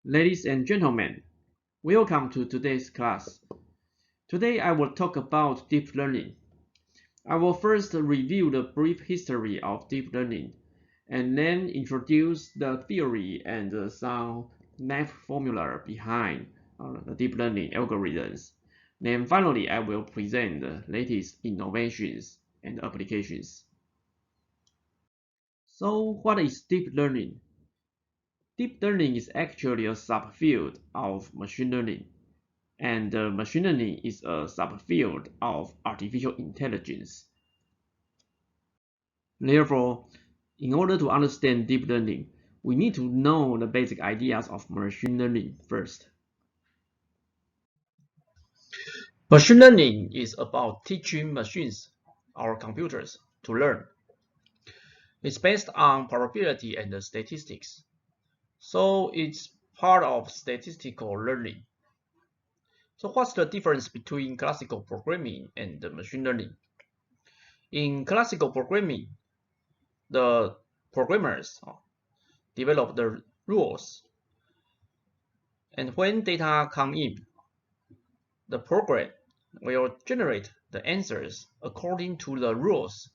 Ladies and gentlemen, welcome to today's class. Today I will talk about deep learning. I will first review the brief history of deep learning, and then introduce the theory and some math formula behind the deep learning algorithms. Then finally, I will present the latest innovations and applications. So what is deep learning? Deep learning is actually a subfield of machine learning, and machine learning is a subfield of artificial intelligence. Therefore, in order to understand deep learning, we need to know the basic ideas of machine learning first. Machine learning is about teaching machines, our computers, to learn. It's based on probability and statistics, so it's part of statistical learning. So what's the difference between classical programming and machine learning? In classical programming, the programmers develop the rules, and when data come in, the program will generate the answers according to the rules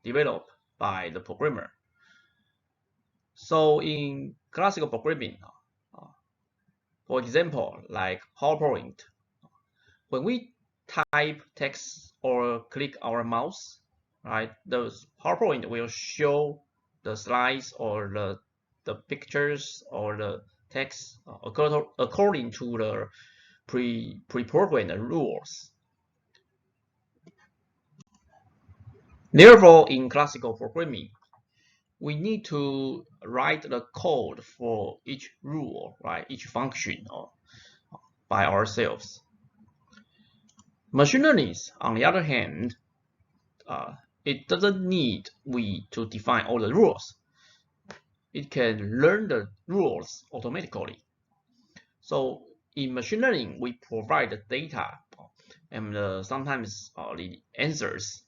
developed by the programmer. So in classical programming, for example, like PowerPoint, when we type text or click our mouse, right, the PowerPoint will show the slides or the pictures or the text according to the pre-programmed rules. Therefore, in classical programming, we need to write the code for each rule, right, each function by ourselves. Machine learning, on the other hand, it doesn't need we to define all the rules. It can learn the rules automatically. So in machine learning, we provide the data and sometimes the answers.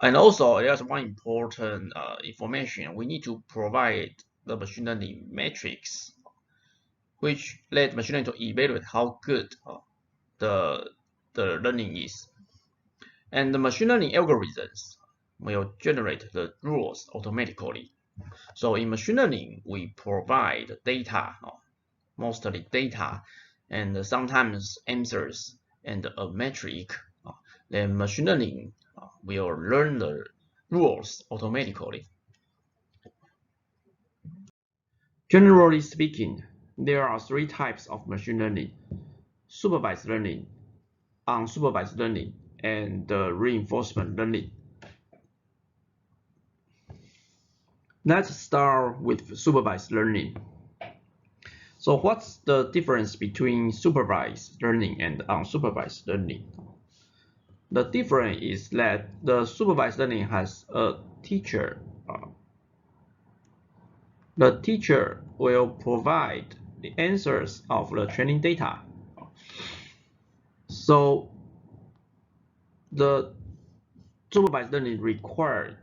And also, there's one important information. We need to provide the machine learning metrics, which let machine learning to evaluate how good the learning is. And the machine learning algorithms will generate the rules automatically. So in machine learning, we provide data, mostly data, and sometimes answers and a metric. Then machine learning will learn the rules automatically. Generally speaking, there are three types of machine learning: supervised learning, unsupervised learning, and reinforcement learning. Let's start with supervised learning. So what's the difference between supervised learning and unsupervised learning? The difference is that the supervised learning has a teacher. The teacher will provide the answers of the training data. So the supervised learning requires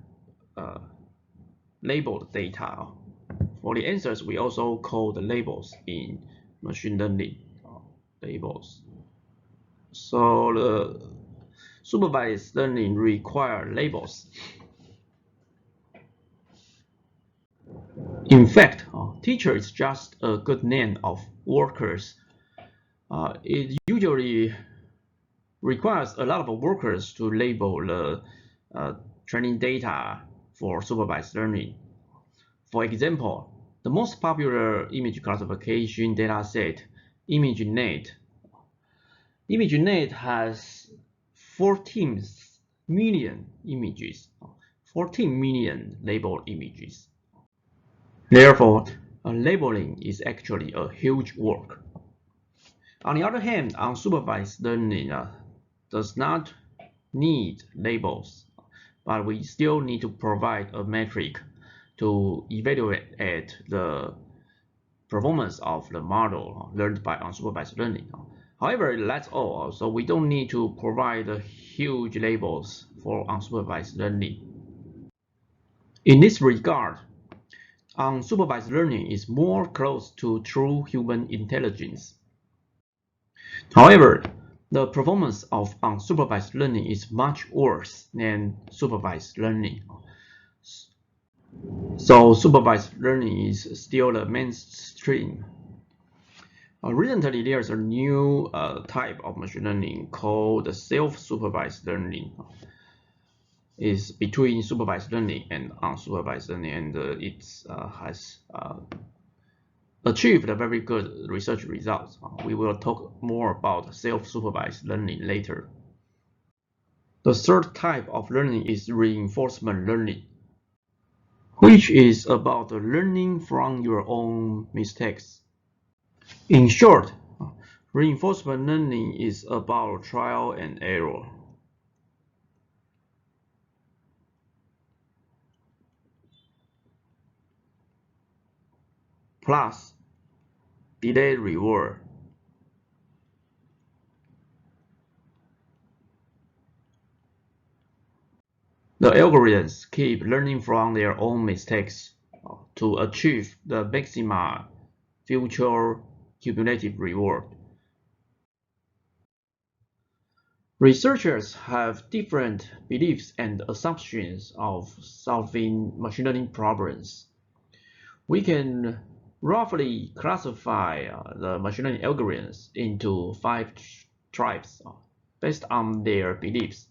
labeled data. For the answers, we also call the labels in machine learning labels. So the supervised learning requires labels. In fact, teacher is just a good name of workers. It usually requires a lot of workers to label the training data for supervised learning. For example, the most popular image classification dataset, imagenet. Imagenet has 14 million images, 14 million labeled images. Therefore, labeling is actually a huge work. On the other hand, unsupervised learning does not need labels, but we still need to provide a metric to evaluate the performance of the model learned by unsupervised learning. However, that's all. So we don't need to provide huge labels for unsupervised learning. In this regard, Unsupervised learning is more close to true human intelligence. However, the performance of unsupervised learning is much worse than supervised learning. So supervised learning is still the mainstream. Recently, there's a new type of machine learning called self-supervised learning. It's between supervised learning and unsupervised learning, and it has achieved very good research results. We will talk more about self-supervised learning later. The third type of learning is reinforcement learning, which is about learning from your own mistakes. In short, reinforcement learning is about trial and error. Plus, delayed reward. The algorithms keep learning from their own mistakes to achieve the maximum future cumulative reward. Researchers have different beliefs and assumptions of solving machine learning problems. We can roughly classify the machine learning algorithms into 5 types based on their beliefs.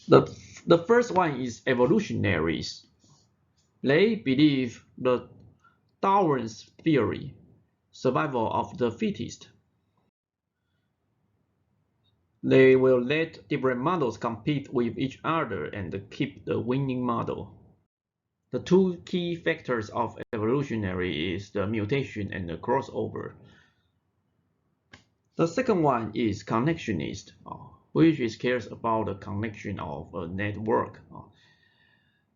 The first one is evolutionaries. They believe the Darwin's theory, survival of the fittest. They will let different models compete with each other and keep the winning model. The two key factors of evolutionary is the mutation and the crossover. The second one is connectionist, which cares about the connection of a network.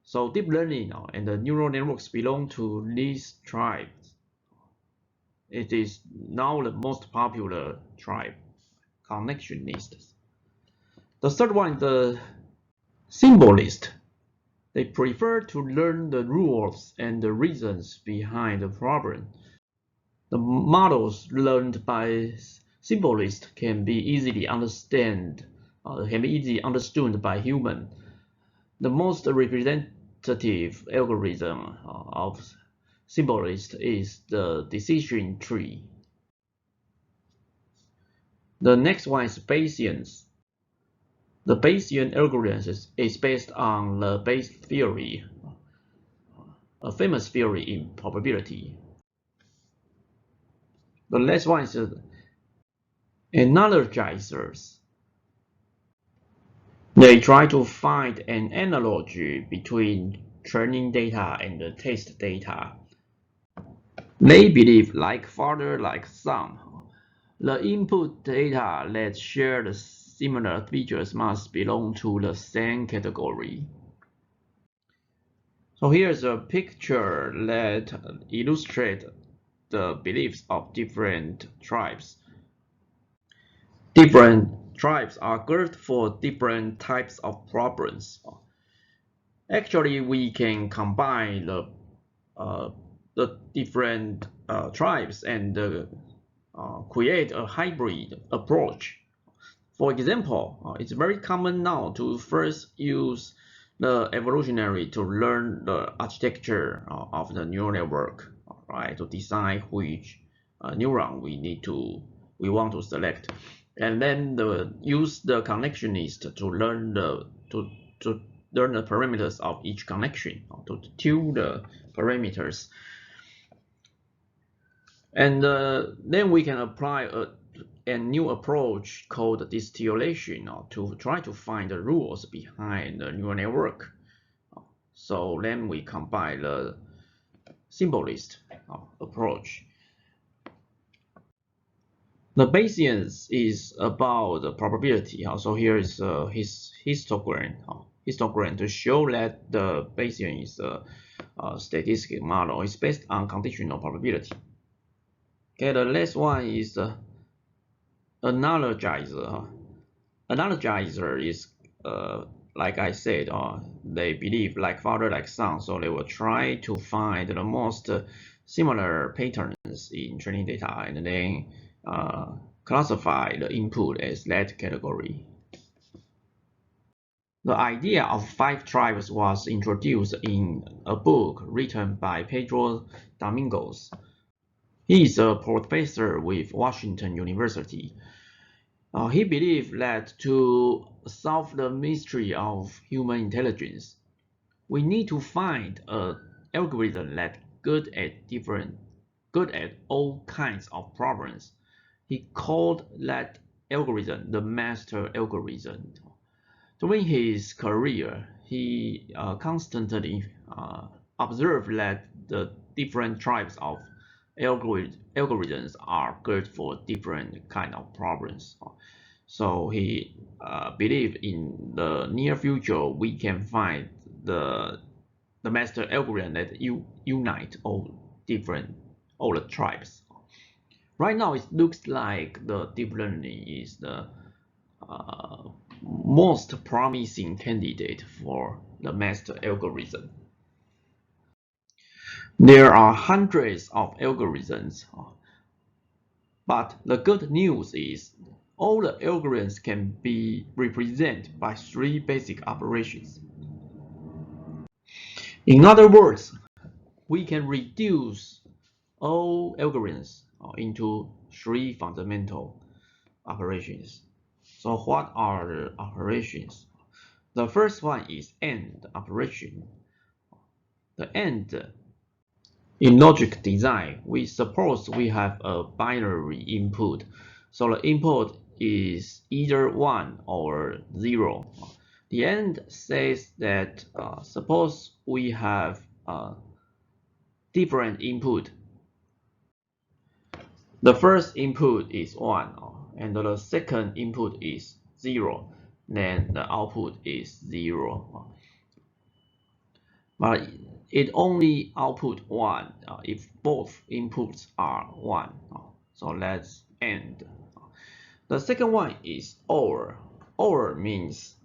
So deep learning and the neural networks belong to these tribes. It is now the most popular tribe, connectionists. The third one is the symbolist. They prefer to learn the rules and the reasons behind the problem. The models learned by symbolists can be easily understood by human. The most representative algorithm of symbolist is the decision tree. The next one is Bayesian. The Bayesian algorithm is based on the Bayes theory, a famous theory in probability. The last one is analogizers. They try to find an analogy between training data and the test data. They believe, like father, like son, the input data that share the similar features must belong to the same category. So here's a picture that illustrates the beliefs of different tribes. Different tribes are grouped for different types of problems. Actually, we can combine the different tribes and create a hybrid approach. For example, it's very common now to first use the evolutionary to learn the architecture of the neural network, right? To decide which neuron we want to select, and then use the connectionist to learn the parameters of each connection, to tune the parameters, and then we can apply a new approach called distillation to try to find the rules behind the neural network. So then we combine the symbolist approach. The Bayesian is about the probability. So here is his histogram to show that the Bayesian is a statistical model. It's based on conditional probability. Okay, the last one is analogizer. Analogizer is like I said, they believe like father, like son, so they will try to find the most similar patterns in training data and then classify the input as that category. The idea of 5 tribes was introduced in a book written by Pedro Domingos. He is a professor with Washington University. He believed that to solve the mystery of human intelligence, we need to find an algorithm that's good at all kinds of problems. He called that algorithm the master algorithm. During his career, he constantly observed that the different types of algorithms are good for different kind of problems. So he believed in the near future we can find the master algorithm that unite all the tribes. Right now, it looks like the deep learning is the uh, most promising candidate for the master algorithm. There are hundreds of algorithms, but the good news is all the algorithms can be represented by 3 basic operations. In other words, we can reduce all algorithms into 3 fundamental operations. So what are the operations? The first one is AND operation. The AND in logic design, we suppose we have a binary input. So the input is either 1 or 0. The AND says that suppose we have different input. The first input is 1 and the second input is 0. Then the output is 0. But it only output 1 if both inputs are 1. So let's end. The second one is OR. OR means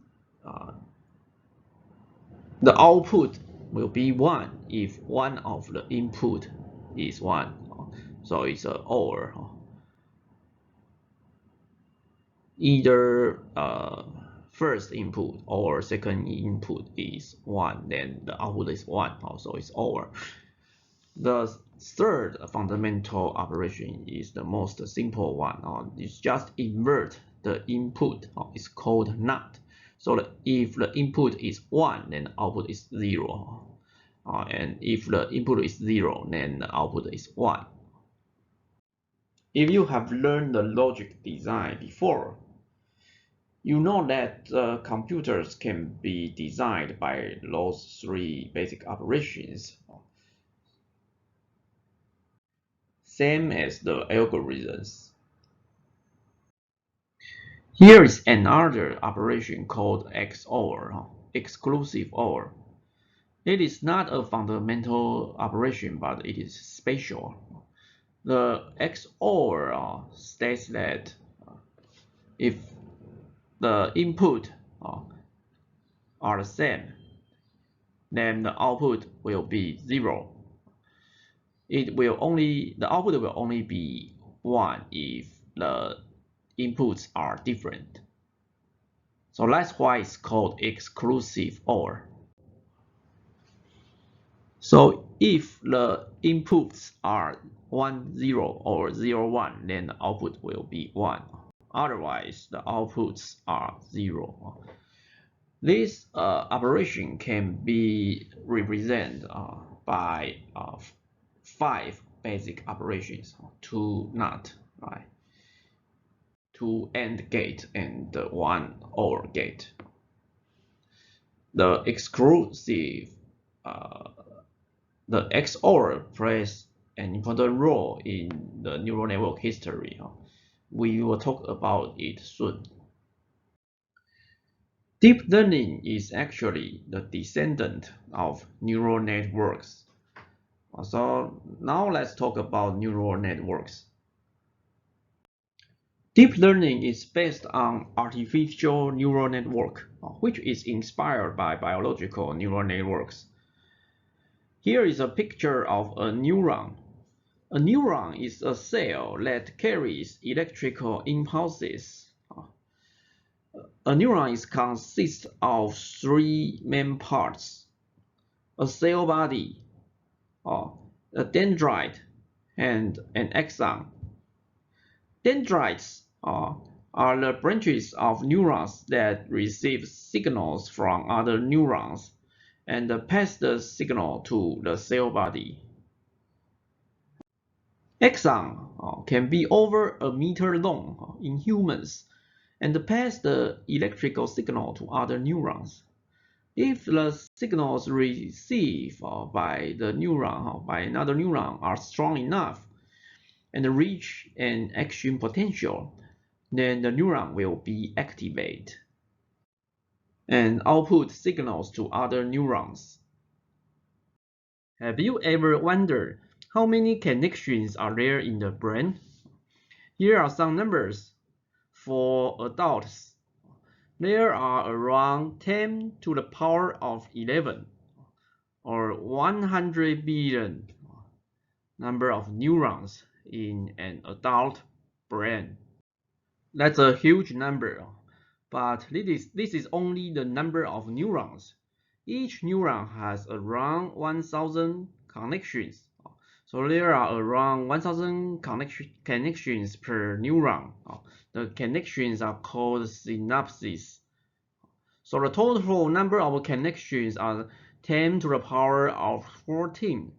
the output will be 1 if one of the input is 1. So it's a OR. Either first input or second input is 1, then the output is 1, also it's OR. The third fundamental operation is the most simple one. It's just invert the input. It's called NOT. So if the input is 1, then the output is 0. And if the input is 0, then the output is 1. If you have learned the logic design before, you know that computers can be designed by those 3 basic operations, same as the algorithms. Here is another operation called XOR, exclusive OR. It is not a fundamental operation, but it is special. The XOR states that if the input are the same, then the output will be 0. The output will only be 1 if the inputs are different. So that's why it's called exclusive OR. So if the inputs are 1, 0 or 0, 1, then the output will be 1. Otherwise, the outputs are 0. This operation can be represented by 5 basic operations: 2 NOT, right? 2 AND gate and 1 OR gate. The XOR plays an important role in the neural network history. We will talk about it soon. Deep learning is actually the descendant of neural networks. So now let's talk about neural networks. Deep learning is based on artificial neural network. which is inspired by biological neural networks. Here is a picture of a neuron. A neuron is a cell that carries electrical impulses. A neuron consists of three main parts: a cell body, a dendrite, and an axon. Dendrites are the branches of neurons that receive signals from other neurons and pass the signal to the cell body. Axon can be over a meter long in humans and pass the electrical signal to other neurons. If the signals received by the neuron by another neuron are strong enough and reach an action potential, then the neuron will be activated and output signals to other neurons. Have you ever wondered how many connections are there in the brain? Here are some numbers. For adults, there are around 10 to the power of 11, or 100 billion number of neurons in an adult brain. That's a huge number, but this is only the number of neurons. Each neuron has around 1,000 connections. So there are around 1,000 connections per neuron. The connections are called synapses. So the total number of connections are 10 to the power of 14,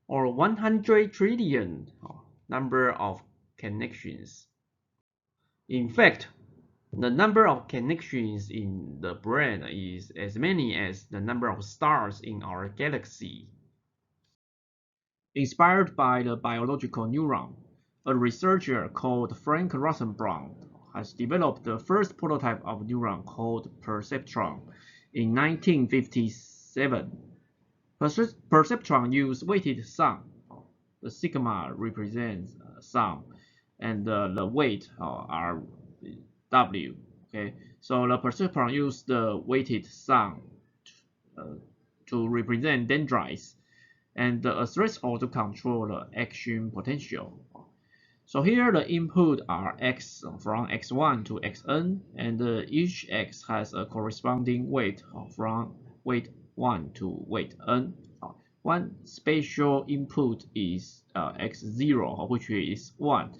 or 100 trillion number of connections. In fact, the number of connections in the brain is as many as the number of stars in our galaxy. Inspired by the biological neuron, a researcher called Frank Rosenbaum has developed the first prototype of neuron called perceptron in 1957. Perceptron used weighted sum. The sigma represents sum, and the weight are W. Okay, so the perceptron used the weighted sum to represent dendrites and a threshold to control the action potential. So here the input are x from x1 to xn, and each x has a corresponding weight from weight 1 to weight n. One spatial input is x0, which is 1,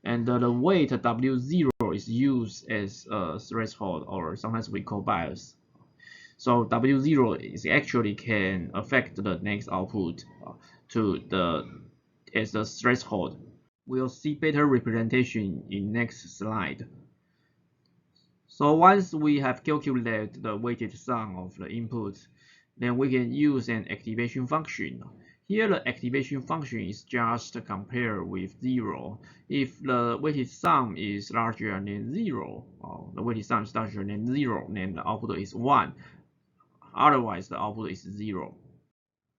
and the weight W0 is used as a threshold, or sometimes we call bias. So W0 is actually can affect the next output as a threshold. We'll see better representation in next slide. So once we have calculated the weighted sum of the inputs, then we can use an activation function. Here the activation function is just compared with 0. If the weighted sum is larger than 0, the weighted sum is larger than 0, then the output is 1. Otherwise, the output is 0.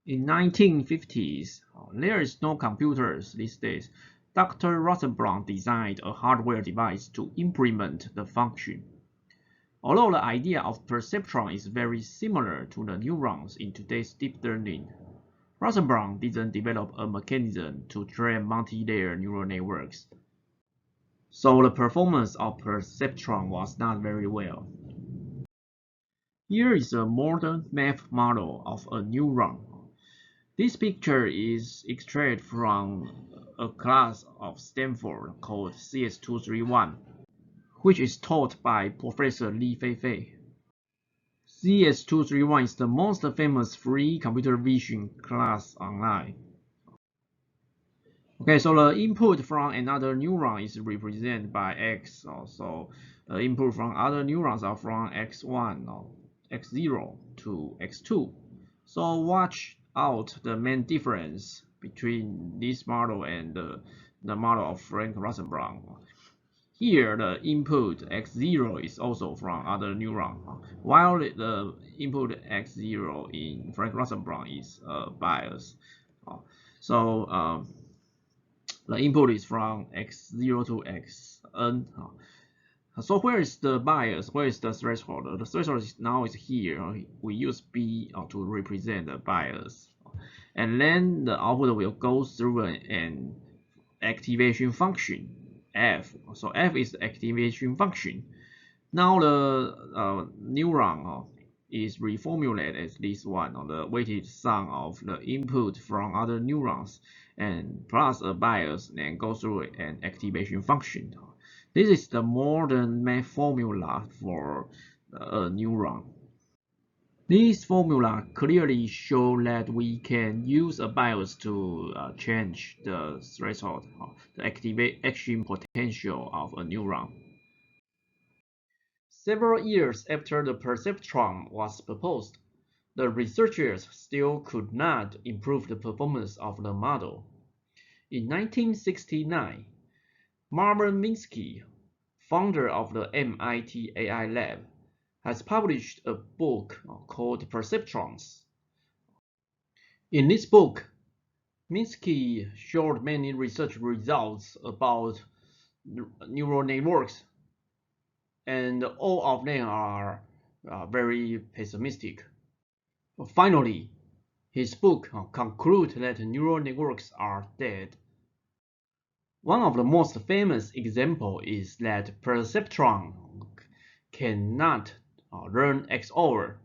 In 1950s, there is no computers these days. Dr. Rosenbaum designed a hardware device to implement the function. Although the idea of perceptron is very similar to the neurons in today's deep learning, Rosenbaum didn't develop a mechanism to train multi-layer neural networks. So the performance of perceptron was not very well. Here is a modern math model of a neuron. This picture is extracted from a class of Stanford called CS231, which is taught by Professor Li Feifei. CS231 is the most famous free computer vision class online. Okay, so the input from another neuron is represented by X. So the input from other neurons are from X1 or X0 to X2. So watch out the main difference between this model and the model of Frank Rosenbaum. Here, the input x0 is also from other neuron, while the input x0 in Frank Rosenbaum is biased. So the input is from x0 to xn. So where is the bias? Where is the threshold? The threshold now is here. We use B to represent the bias. And then the output will go through an activation function, F. So F is the activation function. Now the neuron is reformulated as this one, the weighted sum of the input from other neurons and plus a bias and go through an activation function. This is the modern math formula for a neuron. These formula clearly show that we can use a bias to change the threshold, the activation potential of a neuron. Several years after the perceptron was proposed, the researchers still could not improve the performance of the model. In 1969, Marvin Minsky, founder of the MIT AI Lab, has published a book called Perceptrons. In this book, Minsky showed many research results about neural networks, and all of them are very pessimistic. Finally, his book concludes that neural networks are dead. One of the most famous examples is that perceptron cannot learn XOR.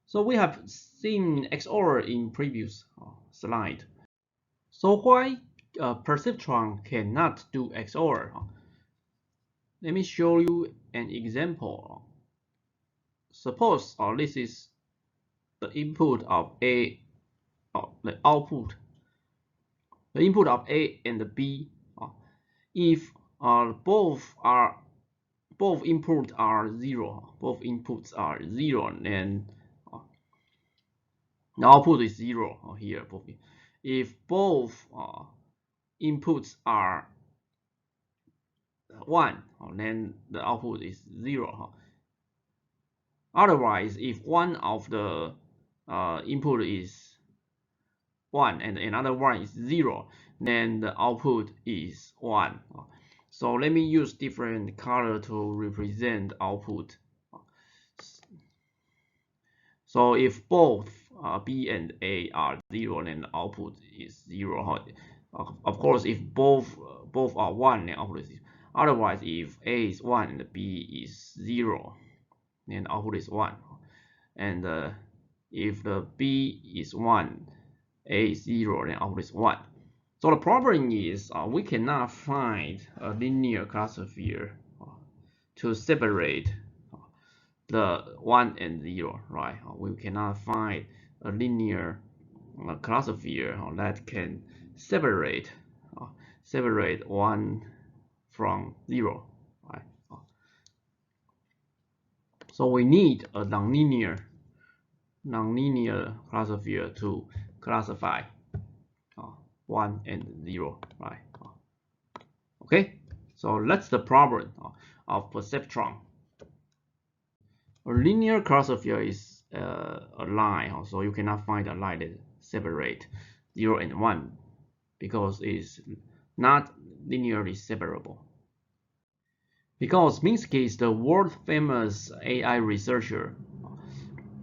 So we have seen XOR in previous slide. So why perceptron cannot do XOR? Let me show you an example. Suppose this is the input of A, the output, the input of A and B. If both inputs are zero, then the output is zero here. If both inputs are 1, then the output is 0. Otherwise, if one of the input is 1 and another one is 0, then the output is 1. So let me use different color to represent output. So if both B and A are 0, then the output is 0. Of course, if both are 1, then output is 0. Otherwise, if A is 1 and B is 0, then output is 1. And if the B is 1, A is 0, then output is 1. So the problem is we cannot find a linear classifier to separate the 1 and 0, right? We cannot find a linear classifier that can separate 1 from 0, right? So we need a nonlinear classifier to classify 1 and 0, right? Okay, so that's the problem of perceptron. A linear classifier is a line, so you cannot find a line that separate 0 and 1 because it's not linearly separable. Because Minsky is the world-famous AI researcher,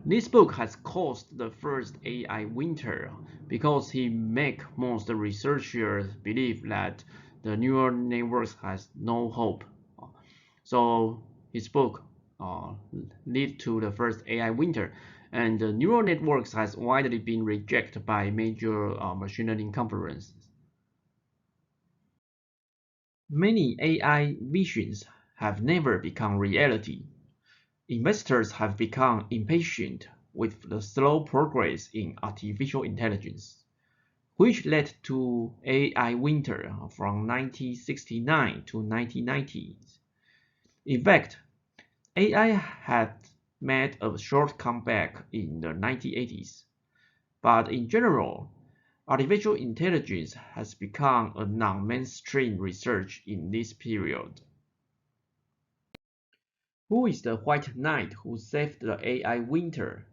this book has caused the first AI winter because he makes most researchers believe that the neural networks has no hope. So his book led to the first AI winter, and the neural networks has widely been rejected by major machine learning conferences. Many AI visions have never become reality. Investors have become impatient with the slow progress in artificial intelligence, which led to AI winter from 1969 to 1990. In fact, AI had made a short comeback in the 1980s, but in general, artificial intelligence has become a non-mainstream research in this period. Who is the white knight who saved the AI winter?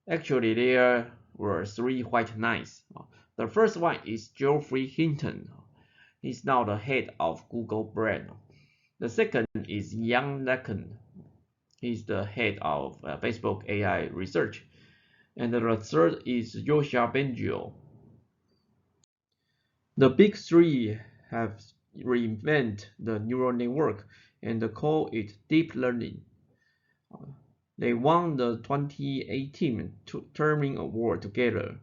Actually, there were 3 white knights. The first one is Geoffrey Hinton. He's now the head of Google Brain. The second is Jan LeCun. He's the head of Facebook AI research. And the third is Joshua Bengio. The big three have reinvented the neural network and call it deep learning. They won the 2018 Turing Award together.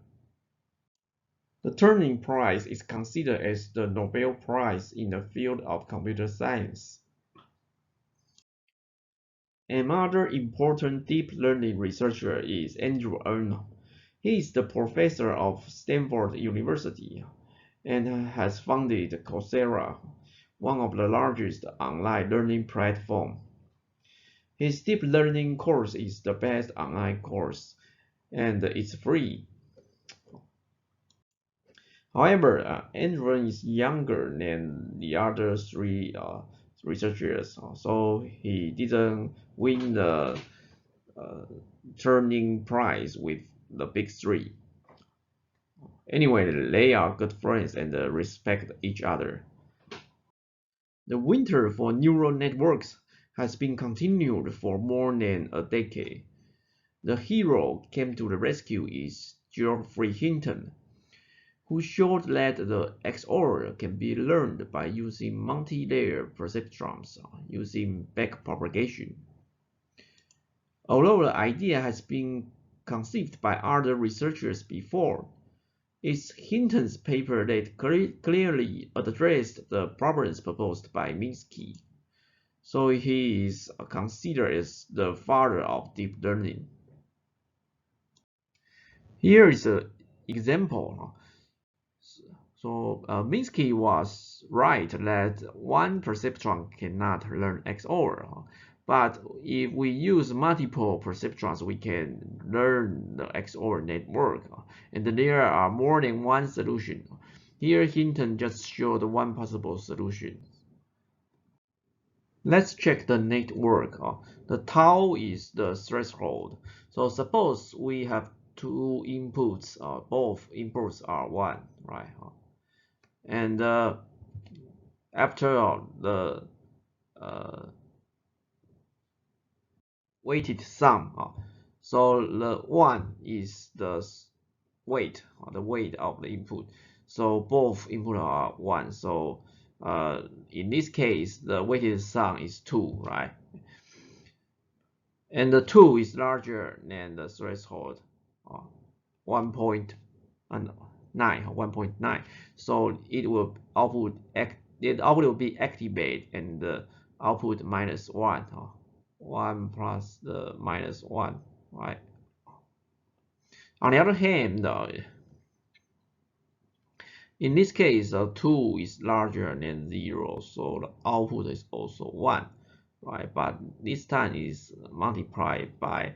The Turing Prize is considered as the Nobel Prize in the field of computer science. Another important deep learning researcher is Andrew Arnold. He is the professor of Stanford University and has founded Coursera, one of the largest online learning platforms. His deep learning course is the best online course, and it's free. However, Andrew is younger than the other three researchers, so he didn't win the uh, Turing Prize with the big three. Anyway, they are good friends and respect each other. The winter for neural networks has been continued for more than a decade. The hero came to the rescue is Geoffrey Hinton, who showed that the XOR can be learned by using multi-layer perceptrons using backpropagation. Although the idea has been conceived by other researchers before, it's Hinton's paper that clearly addressed the problems proposed by Minsky, so he is considered as the father of deep learning. Here is an example. So Minsky was right that one perceptron cannot learn XOR, but if we use multiple perceptrons, we can learn the XOR network, and there are more than one solution. Here Hinton just showed one possible solution. Let's check the network. The tau is the threshold. So suppose we have two inputs, both inputs are 1, right? And after the weighted sum, so the 1 is the weight, the weight of the input. So both input are 1. So in this case, the weighted sum is 2, right? And the 2 is larger than the threshold, 1.9, 1.9. So it will output, the output will be activated and the output minus 1, 1 plus the minus 1, right? On the other hand, in this case, 2 is larger than 0, so the output is also 1, right? But this time is multiplied by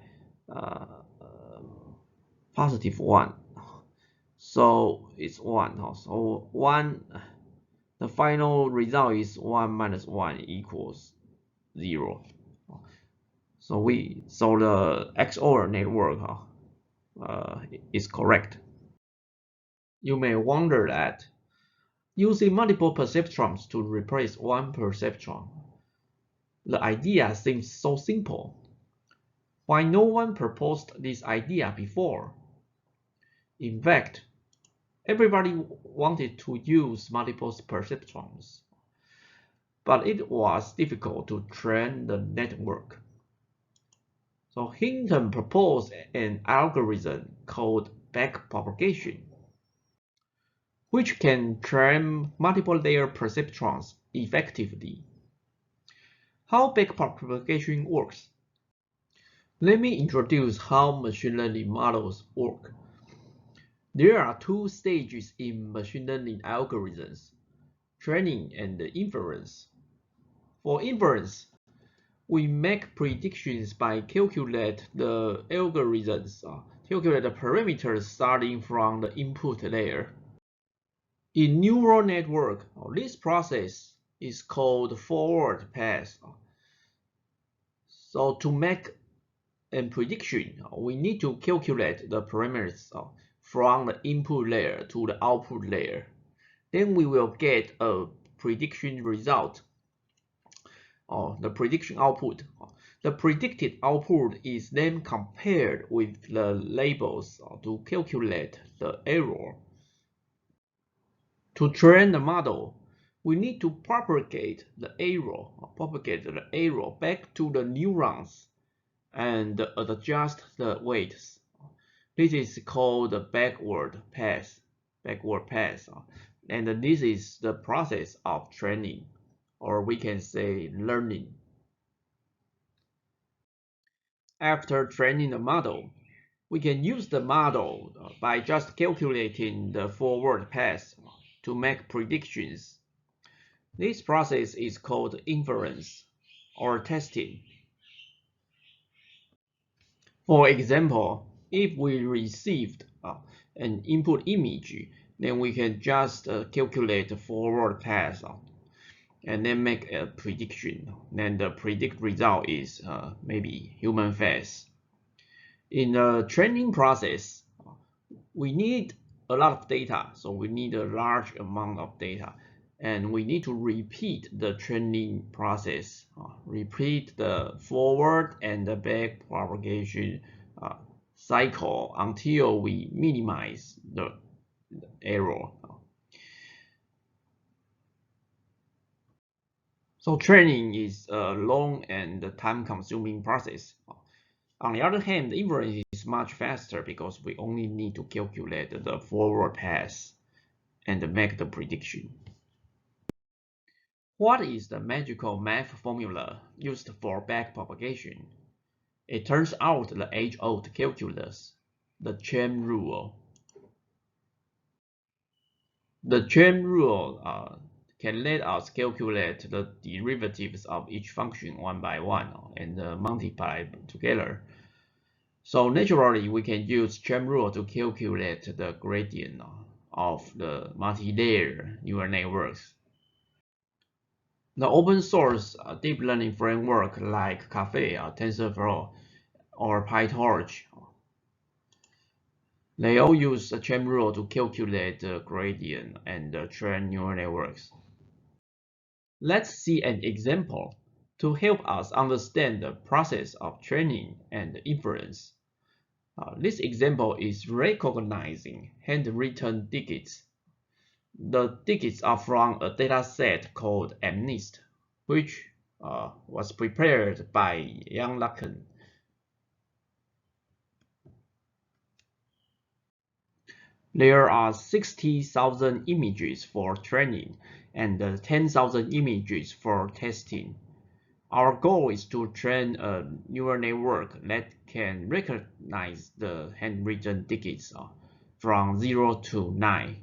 positive 1, so it's 1. So 1, the final result is 1 minus 1 equals 0. So the XOR network is correct. You may wonder that using multiple perceptrons to replace one perceptron, the idea seems so simple. Why no one proposed this idea before? In fact, everybody wanted to use multiple perceptrons, but it was difficult to train the network. So Hinton proposed an algorithm called backpropagation, which can train multiple layer perceptrons effectively. How backpropagation works? Let me introduce how machine learning models work. There are two stages in machine learning algorithms: training and inference. For inference, we make predictions by calculate the parameters starting from the input layer. In neural network, this process is called forward pass. So to make a prediction, we need to calculate the parameters from the input layer to the output layer. Then we will get a prediction result. or the prediction output. The predicted output is then compared with the labels to calculate the error. To train the model, we need to propagate the error back to the neurons and adjust the weights. This is called the backward pass, and this is the process of training, or we can say learning. After training the model, we can use the model by just calculating the forward pass to make predictions. This process is called inference or testing. For example, if we received an input image, then we can just calculate the forward path and then make a prediction. Then the predict result is maybe human face. In the training process, we need a lot of data, so we need a large amount of data, and we need to repeat the training process, repeat the forward and the back propagation cycle until we minimize the error. So training is a long and time-consuming process. On the other hand, the inference is much faster because we only need to calculate the forward path and make the prediction. What is the magical math formula used for backpropagation? It turns out the age-old calculus, the chain rule. The chain rule can let us calculate the derivatives of each function one by one and multiply together. So naturally, we can use chain rule to calculate the gradient of the multi-layer neural networks. The open source deep learning framework like Caffe, TensorFlow, or PyTorch, they all use the chain rule to calculate the gradient and train neural networks. Let's see an example to help us understand the process of training and inference. This example is recognizing handwritten digits. The digits are from a dataset called MNIST, which was prepared by Jan Lacan. There are 60,000 images for training and 10,000 images for testing. Our goal is to train a neural network that can recognize the handwritten digits from 0 to 9.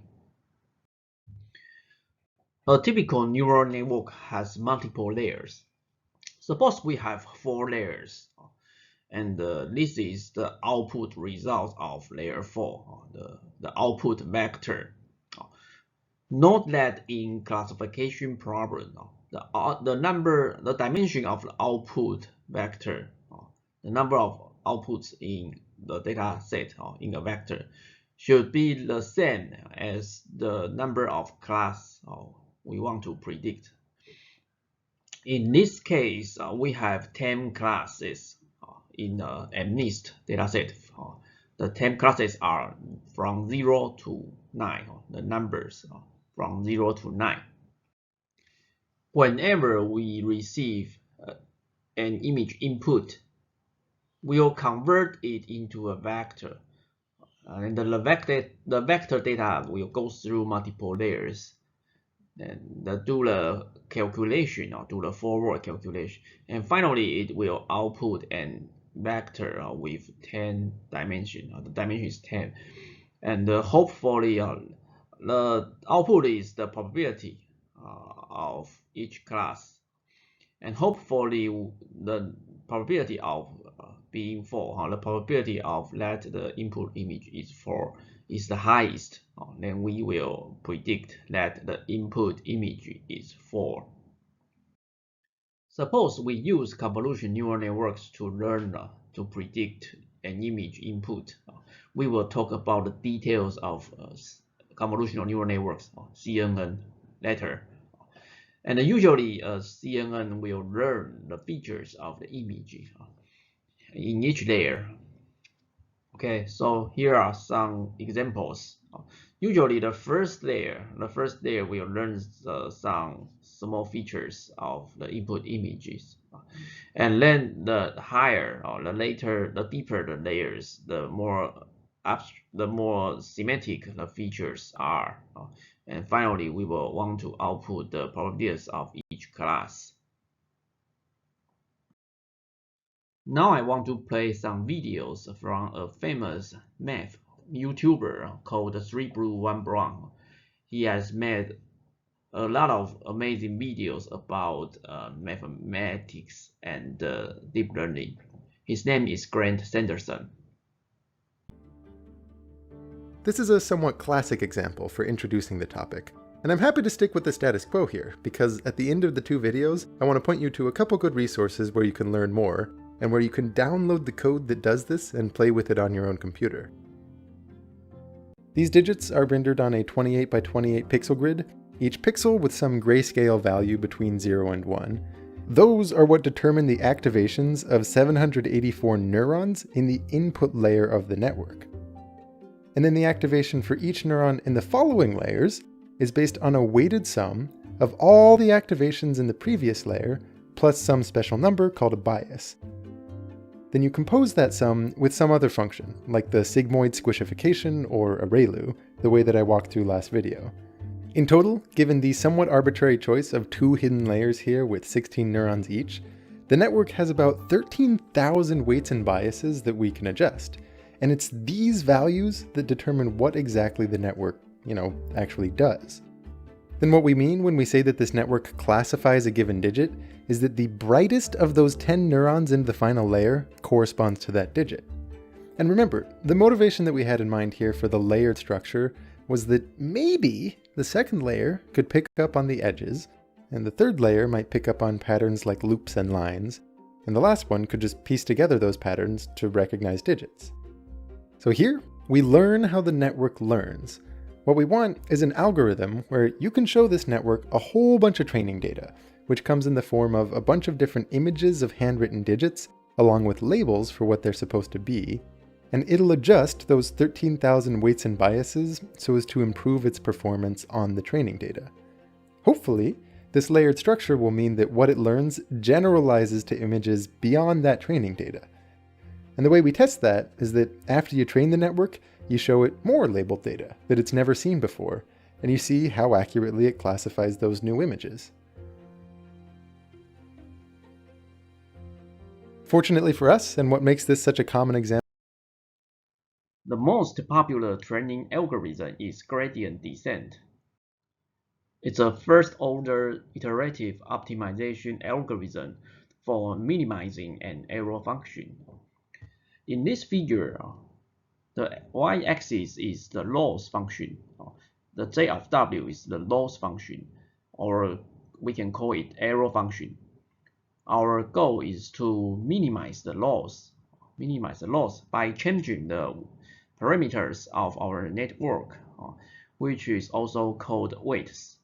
A typical neural network has multiple layers. Suppose we have 4 layers, and this is the output result of layer 4, the output vector. Note that in classification problem, the dimension of the output vector, the number of outputs in the data set in the vector should be the same as the number of class we want to predict. In this case, we have 10 classes in the MNIST dataset. The 10 classes are from 0 to 9, the numbers from 0 to 9. Whenever we receive an image input, we'll convert it into a vector. And the vector data will go through multiple layers and do the calculation or do the forward calculation. And finally, it will output an vector with 10 dimensions. The dimension is 10. And hopefully, the output is the probability of each class. And hopefully, the probability of being 4, the probability of that the input image is 4 is the highest, then we will predict that the input image is 4. Suppose we use convolutional neural networks to learn to predict an image input. We will talk about the details of convolutional neural networks, CNN, later. And usually CNN will learn the features of the image in each layer. Okay, so here are some examples. Usually the first layer will learn some small features of the input images. And then the higher or the deeper the layers, the more semantic the features are. And finally, we will want to output the properties of each class. Now I want to play some videos from a famous math YouTuber called 3 Blue 1 Brown. He has made a lot of amazing videos about mathematics and deep learning. His name is Sanderson. This is a somewhat classic example for introducing the topic, and I'm happy to stick with the status quo here, because at the end of the two videos, I want to point you to a couple good resources where you can learn more, and where you can download the code that does this and play with it on your own computer. These digits are rendered on a 28 by 28 pixel grid, each pixel with some grayscale value between 0 and 1. Those are what determine the activations of 784 neurons in the input layer of the network. And then the activation for each neuron in the following layers is based on a weighted sum of all the activations in the previous layer plus some special number called a bias. Then you compose that sum with some other function, like the sigmoid squishification or a ReLU, the way that I walked through last video. In total, given the somewhat arbitrary choice of 2 hidden layers here with 16 neurons each, the network has about 13,000 weights and biases that we can adjust. And it's these values that determine what exactly the network, actually does. Then what we mean when we say that this network classifies a given digit is that the brightest of those 10 neurons in the final layer corresponds to that digit. And remember, the motivation that we had in mind here for the layered structure was that maybe the second layer could pick up on the edges, and the third layer might pick up on patterns like loops and lines, and the last one could just piece together those patterns to recognize digits. So here, we learn how the network learns. What we want is an algorithm where you can show this network a whole bunch of training data, which comes in the form of a bunch of different images of handwritten digits, along with labels for what they're supposed to be, and it'll adjust those 13,000 weights and biases so as to improve its performance on the training data. Hopefully, this layered structure will mean that what it learns generalizes to images beyond that training data. And the way we test that is that after you train the network, you show it more labeled data that it's never seen before, and you see how accurately it classifies those new images. Fortunately for us, and what makes this such a common example, the most popular training algorithm is gradient descent. It's a first-order iterative optimization algorithm for minimizing an error function. In this figure, the y-axis is the loss function. The j of w is the loss function, or we can call it error function. Our goal is to minimize the loss by changing the parameters of our network, which is also called weights.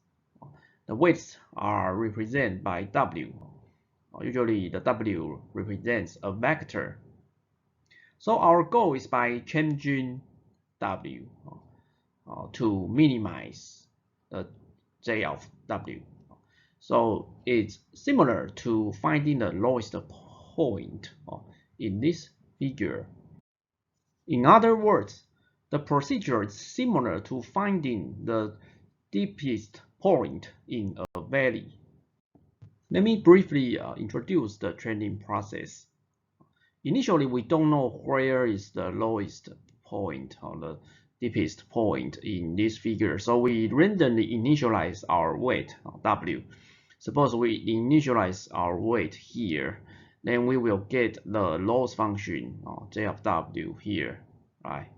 The weights are represented by w. Usually the w represents a vector. So our goal is by changing w to minimize the j of w. So it's similar to finding the lowest point in this figure. In other words, the procedure is similar to finding the deepest point in a valley. Let me briefly introduce the training process. Initially, we don't know where is the lowest point or the deepest point in this figure, so we randomly initialize our weight, w. Suppose we initialize our weight here, then we will get the loss function, j of w here, right?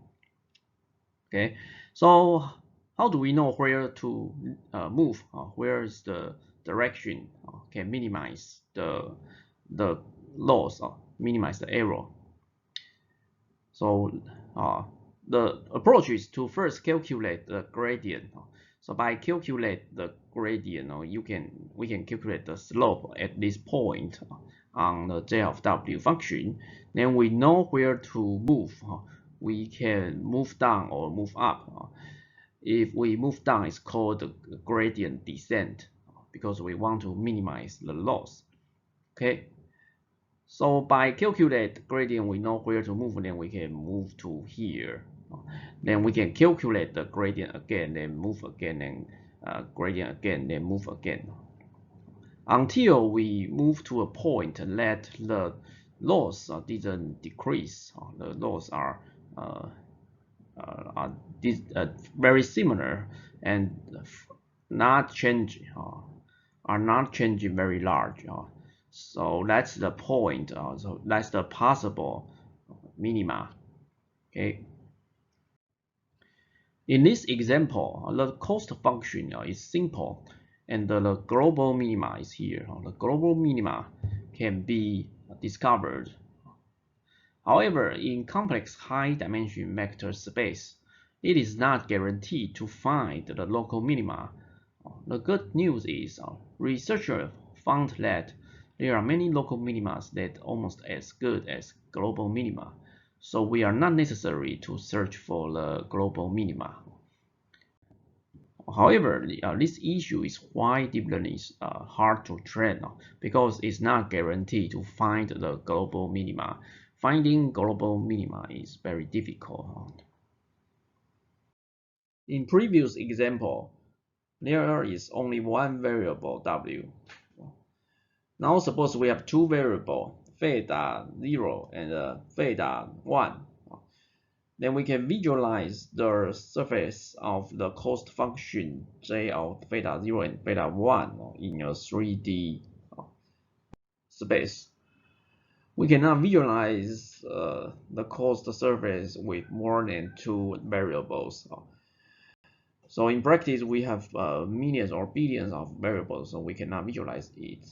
Okay, so how do we know where to move? Where is the direction can minimize the loss, minimize the error? So the approach is to first calculate the gradient. So by calculate the gradient, we can calculate the slope at this point on the j of w function. Then we know where to move. We can move down or move up. If we move down, it's called the gradient descent because we want to minimize the loss. Okay. So by calculate gradient, we know where to move, then we can move to here. Then we can calculate the gradient again, then move again, and gradient again, then move again. Until we move to a point that the loss didn't decrease. The loss are very similar and not changing, are not changing very large. So that's the point. So that's the possible minima. Okay. In this example, the cost function is simple, and the global minima is here. The global minima can be discovered. However, in complex high-dimension vector space, it is not guaranteed to find the local minima. The good news is researchers found that there are many local minima that are almost as good as global minima, so we are not necessary to search for the global minima. However, this issue is why deep learning is hard to train because it's not guaranteed to find the global minima. Finding global minima is very difficult. In previous example, there is only one variable w. Now suppose we have two variables, theta 0 and theta 1. Then we can visualize the surface of the cost function j of theta 0 and theta 1 in a 3D space. We cannot visualize the cost surface with more than two variables. So in practice, we have millions or billions of variables, so we cannot visualize it.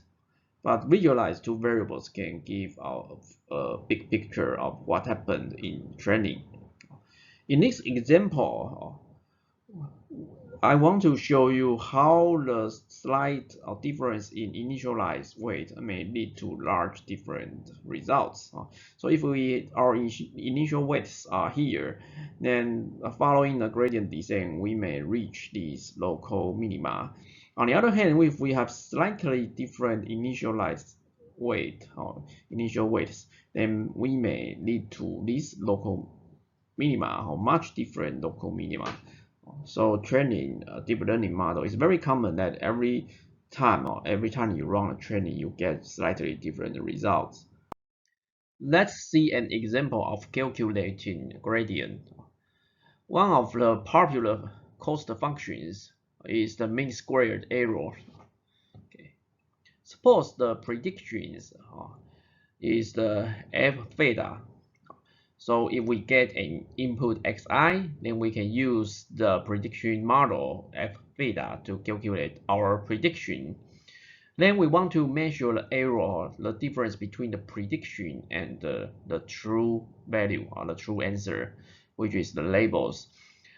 But visualize two variables can give a big picture of what happened in training. In this example, I want to show you how the slight difference in initialized weight may lead to large different results. So if our initial weights are here, then following the gradient descent, we may reach these local minima. On the other hand, if we have slightly different initialized weight or initial weights, then we may lead to these local minima or much different local minima. So training a deep learning model is very common that every time you run a training, you get slightly different results. Let's see an example of calculating gradient. One of the popular cost functions is the mean squared error. Okay. Suppose the predictions is the f theta. So if we get an input xi, then we can use the prediction model f theta to calculate our prediction. Then we want to measure the error, the difference between the prediction and the true value or the true answer, which is the labels.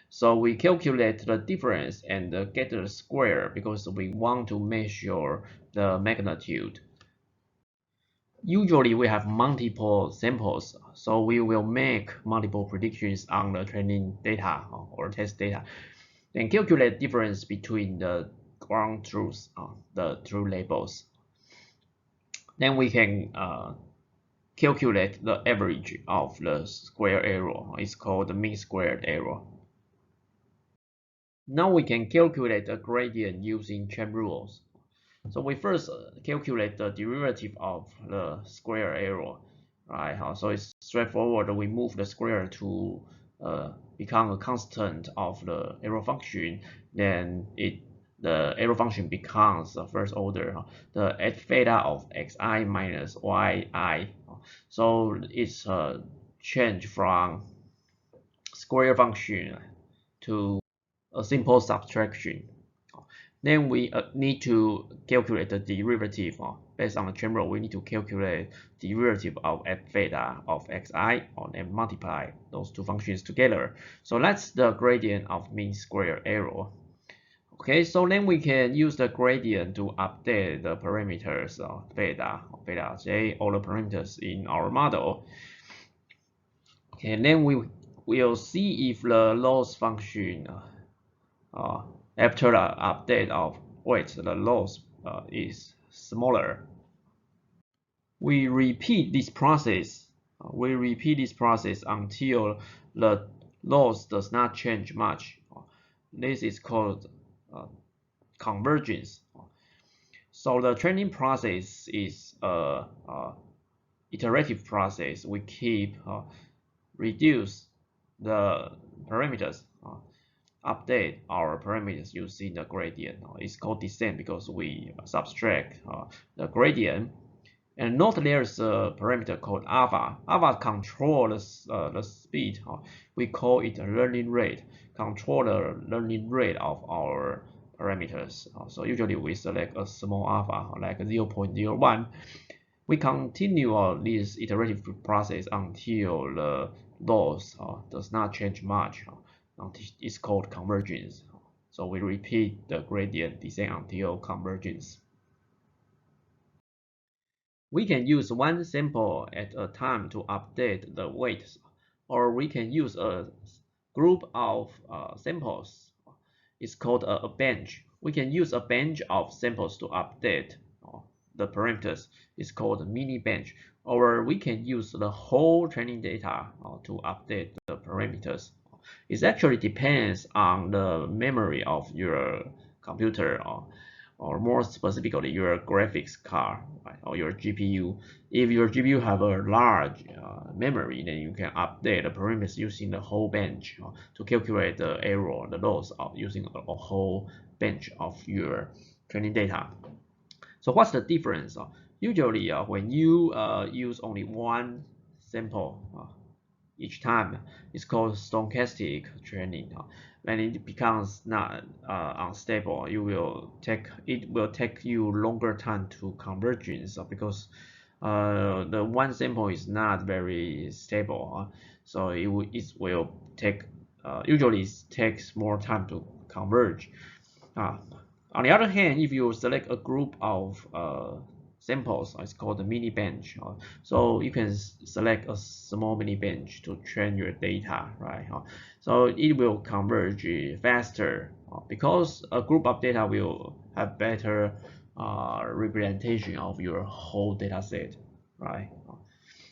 So we calculate the difference and get the square because we want to measure the magnitude. Usually we have multiple samples, so we will make multiple predictions on the training data or test data, then calculate difference between the ground truths, the true labels. Then we can calculate the average of the square error. It's called the mean squared error. Now we can calculate the gradient using chain rules. So we first calculate the derivative of the square error, right? So it's straightforward. We move the square to become a constant of the error function. Then the error function becomes the first order, the f theta of xi minus yi. So it's a change from square function to a simple subtraction. Then we need to calculate the derivative based on the chain rule. We need to calculate the derivative of f theta of xi and multiply those two functions together. So that's the gradient of mean square error. Okay, so then we can use the gradient to update the parameters beta j, all the parameters in our model. Okay, and then we will see if the loss function after the update of weight, the loss is smaller. We repeat this process. Until the loss does not change much. This is called convergence. So the training process is iterative process. We keep reduce the parameters, update our parameters using the gradient. It's called descent because we subtract the gradient. And note there's a parameter called alpha. Alpha controls the speed. We call it a learning rate. Control the learning rate of our parameters. So usually we select a small alpha, like 0.01. We continue this iterative process until the loss does not change much. It's called convergence. So we repeat the gradient descent until convergence. We can use one sample at a time to update the weights, or we can use a group of samples. It's called a bench. We can use a bench of samples to update the parameters. It's called a mini bench. Or we can use the whole training data to update the parameters. It actually depends on the memory of your computer, or more specifically your graphics card, right, or your GPU. If your GPU have a large memory, then you can update the parameters using the whole bench to calculate the error, the loss of using a whole bench of your training data. So what's the difference? Usually when you use only one sample each time, it's called stochastic training. When it becomes not unstable, it will take you longer time to convergence because the one sample is not very stable. So it will take usually it takes more time to converge. On the other hand, if you select a group of samples, it's called the mini bench. So you can select a small mini bench to train your data, right? So it will converge faster because a group of data will have better representation of your whole data set, right?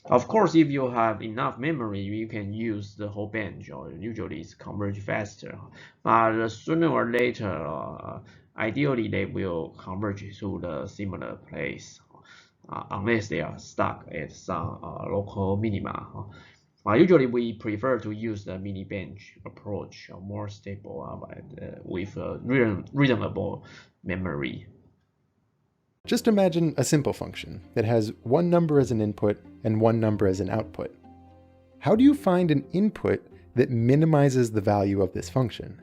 Of course, if you have enough memory, you can use the whole bench, or usually it's converge faster. But sooner or later, ideally they will converge to the similar place, unless they are stuck at some local minima. Usually we prefer to use the mini bench approach, more stable with reasonable memory. Just imagine a simple function that has one number as an input and one number as an output. How do you find an input that minimizes the value of this function?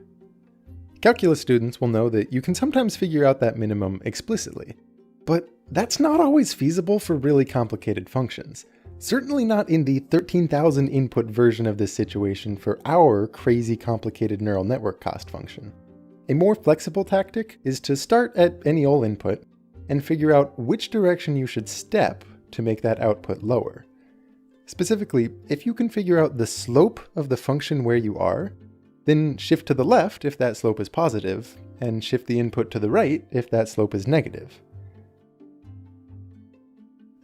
Calculus students will know that you can sometimes figure out that minimum explicitly, but that's not always feasible for really complicated functions. Certainly not in the 13,000 input version of this situation for our crazy complicated neural network cost function. A more flexible tactic is to start at any old input and figure out which direction you should step to make that output lower. Specifically, if you can figure out the slope of the function where you are, then shift to the left if that slope is positive, and shift the input to the right if that slope is negative.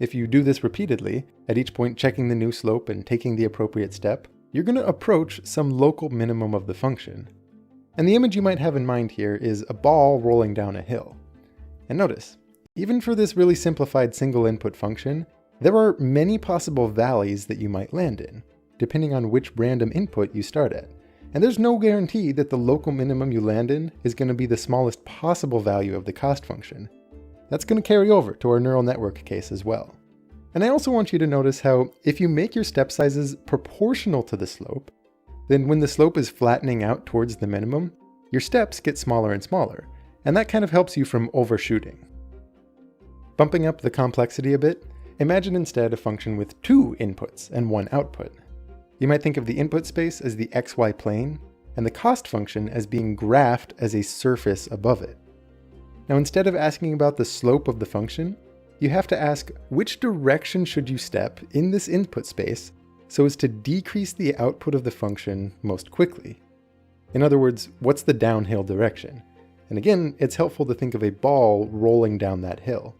If you do this repeatedly, at each point checking the new slope and taking the appropriate step, you're going to approach some local minimum of the function. And the image you might have in mind here is a ball rolling down a hill. And notice, even for this really simplified single input function, there are many possible valleys that you might land in, depending on which random input you start at. And there's no guarantee that the local minimum you land in is going to be the smallest possible value of the cost function. That's going to carry over to our neural network case as well. And I also want you to notice how if you make your step sizes proportional to the slope, then when the slope is flattening out towards the minimum, your steps get smaller and smaller, and that kind of helps you from overshooting. Bumping up the complexity a bit, imagine instead a function with two inputs and one output. You might think of the input space as the xy plane, and the cost function as being graphed as a surface above it. Now, instead of asking about the slope of the function, you have to ask which direction should you step in this input space so as to decrease the output of the function most quickly. In other words, what's the downhill direction? And again, it's helpful to think of a ball rolling down that hill.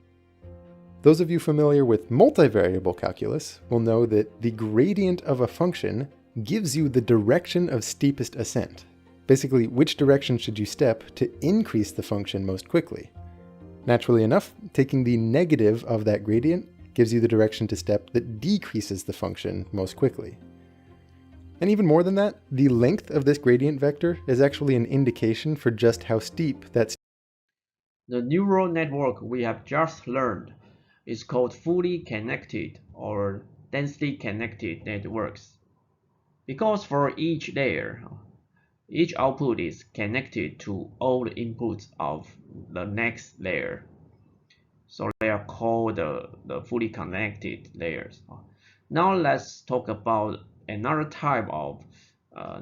Those of you familiar with multivariable calculus will know that the gradient of a function gives you the direction of steepest ascent. Basically, which direction should you step to increase the function most quickly? Naturally enough, taking the negative of that gradient gives you the direction to step that decreases the function most quickly. And even more than that, the length of this gradient vector is actually an indication for just how steep that The neural network we have just learned is called fully connected or densely connected networks. Because for each layer, each output is connected to all the inputs of the next layer. So they are called the fully connected layers. Now let's talk about another type of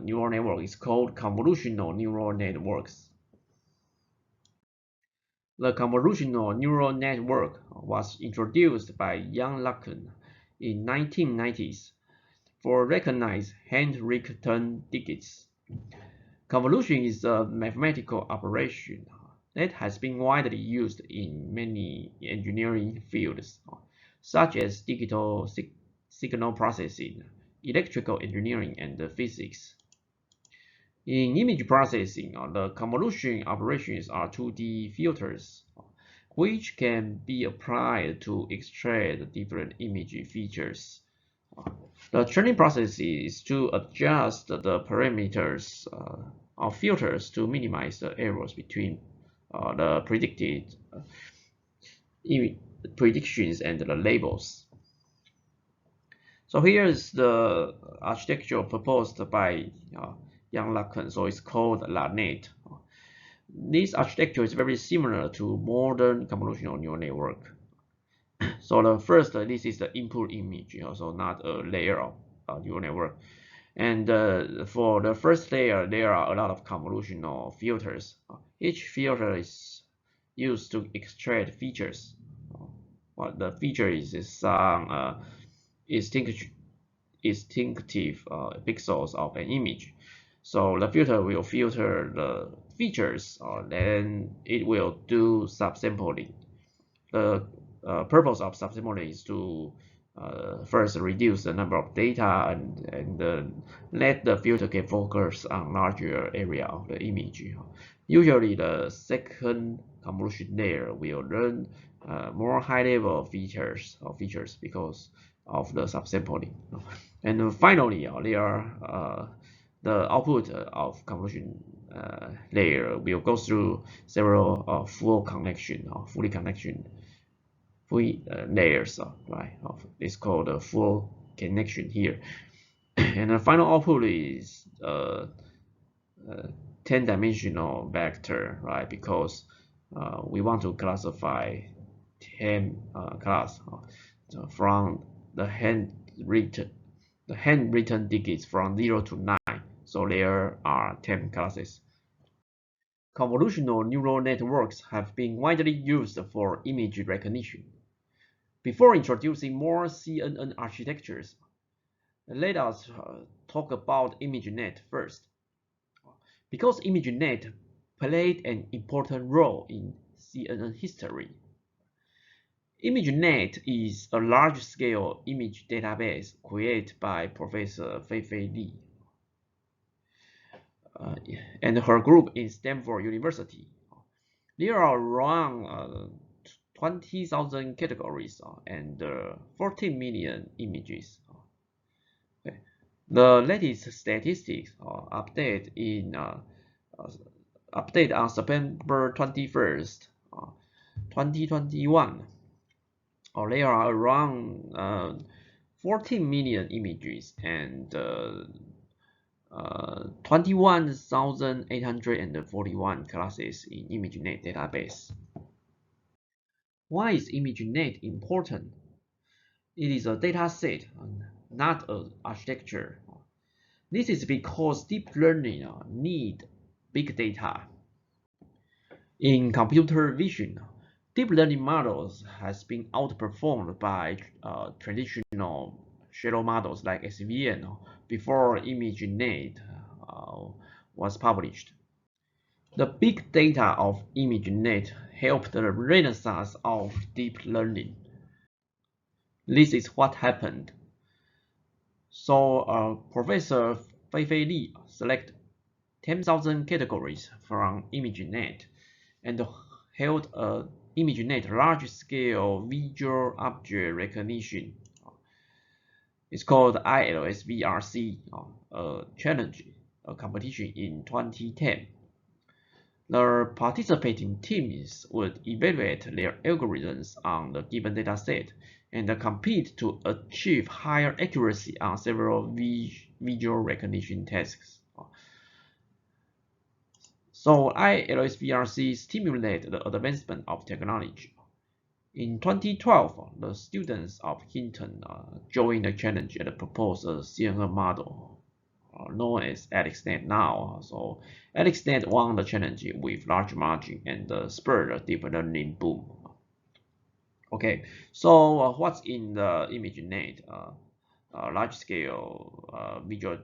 neural network. It's called convolutional neural networks. The convolutional neural network was introduced by Jan LeCun in 1990s for recognized handwritten digits. Convolution is a mathematical operation that has been widely used in many engineering fields, such as digital signal processing, electrical engineering, and physics. In image processing, the convolution operations are 2D filters, which can be applied to extract different image features. The training process is to adjust the parameters of filters to minimize the errors between the predicted predictions and the labels. So here is the architecture proposed by Jan LeCun, so it's called LaNet. This architecture is very similar to modern convolutional neural network. So the first, this is the input image, so not a layer of neural network. And for the first layer, there are a lot of convolutional filters. Each filter is used to extract features. What the feature is some distinctive pixels of an image. So the filter will filter the features, then it will do subsampling. The purpose of subsampling is to first reduce the number of data and let the filter can focus on larger area of the image. Usually the second convolution layer will learn more high-level features because of the subsampling. And finally, the output of convolution layer will go through several fully connection layers, right? It's called a full connection here. And the final output is 10-dimensional vector, right? Because we want to classify 10 class from the handwritten digits from 0 to 9. So there are 10 classes. Convolutional neural networks have been widely used for image recognition. Before introducing more CNN architectures, let us talk about imagenet first. Because imagenet played an important role in CNN history, imagenet is a large-scale image database created by Professor Fei-Fei Li and her group in Stanford University. There are around 20,000 categories and 14 million images. The latest statistics update on September 21st, 2021. There are around 14 million images and 21,841 classes in ImageNet database. Why is ImageNet important? It is a data set, not an architecture. This is because deep learning need big data. In computer vision, deep learning models has been outperformed by traditional shadow models like SVN before imagenet was published. The big data of imagenet helped the renaissance of deep learning. This is what happened. So Professor Feifei Li selected 10,000 categories from ImageNet and held a ImageNet large-scale visual object recognition. It's called ILSVRC challenge, a competition in 2010. The participating teams would evaluate their algorithms on the given dataset and compete to achieve higher accuracy on several visual recognition tasks. So ILSVRC stimulated the advancement of technology. In 2012, the students of Hinton joined the challenge and proposed a CNN model known as AlexNet now. So AlexNet won the challenge with large margin and spurred a deep learning boom. Okay, so what's in the ImageNet large-scale visual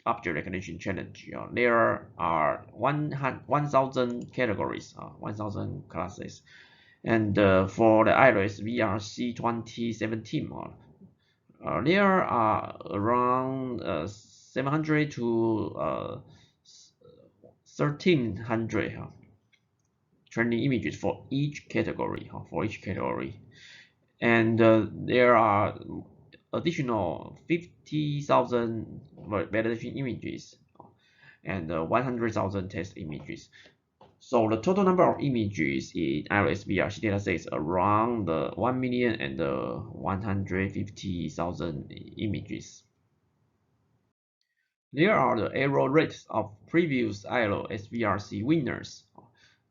object recognition challenge? There are 1,000 categories, 1,000 classes, and for the iris VRC 2017 there are around 700 to 1,300 training images for each category. And there are additional 50,000 validation images and 100,000 test images. So the total number of images in iris VRC dataset is around 1,150,000 images. There are the error rates of previous ILSVRC winners.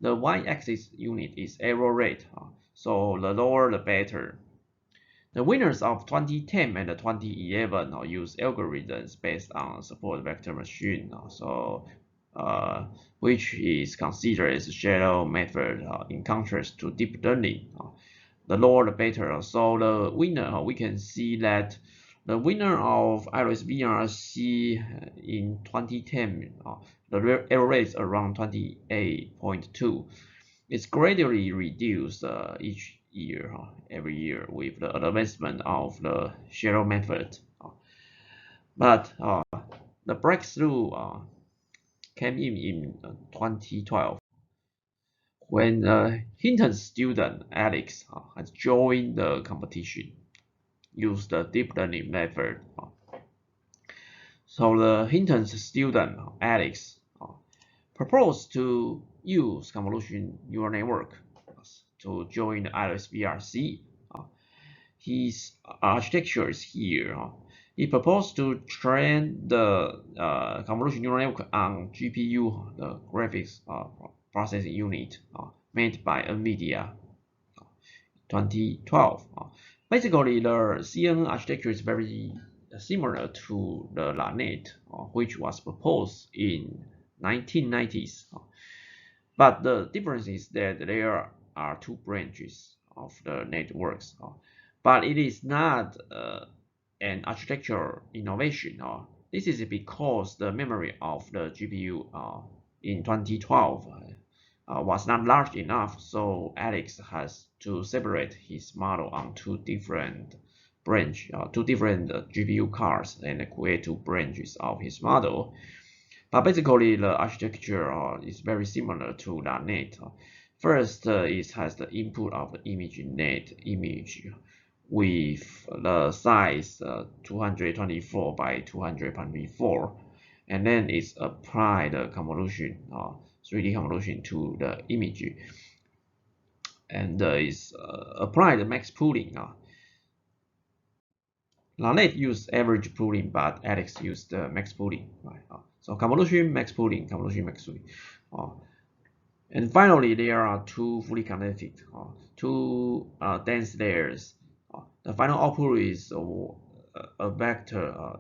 The y-axis unit is error rate, so the lower the better. The winners of 2010 and 2011 use algorithms based on support vector machine, which is considered as a shadow method in contrast to deep learning. The lower the better. So the winner, we can see that the winner of iris VRC in 2010, the error rate is around 28.2. It's gradually reduced each year, every year, with the advancement of the shadow method. But the breakthrough came in 2012 when Hinton's student Alex has joined the competition, used the deep learning method. So the Hinton's student Alex proposed to use convolutional neural network to join the ILSVRC. His architecture is here. He proposed to train the convolutional neural network on GPU, the graphics processing unit made by NVIDIA. 2012. Basically, the CNN architecture is very similar to the LANet, which was proposed in 1990s. But the difference is that there are two branches of the networks. But it is not an architectural innovation. This is because the memory of the GPU in 2012 was not large enough, so Alex has to separate his model on two different GPU cards and create two branches of his model. But basically, the architecture is very similar to LANet. First, it has the input of the ImageNet image with the size 224 by 224, and then it's applied the convolution, 3D convolution to the image, and it's applied the max pooling. LANet used average pooling, but Alex used max pooling. Right? So convolution, max pooling, convolution, max pooling. And finally, there are two fully connected, two dense layers. The final output is a vector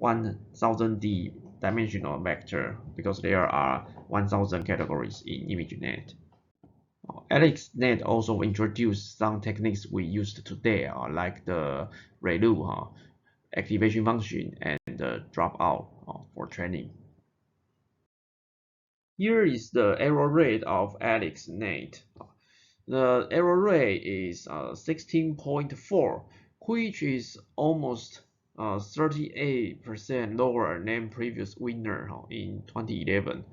1000D dimensional vector because there are 1000 categories in ImageNet. AlexNet also introduced some techniques we used today, like the ReLU activation function and the dropout for training. Here is the error rate of AlexNet. The error rate is 16.4, which is almost 38% lower than previous winner in 2011,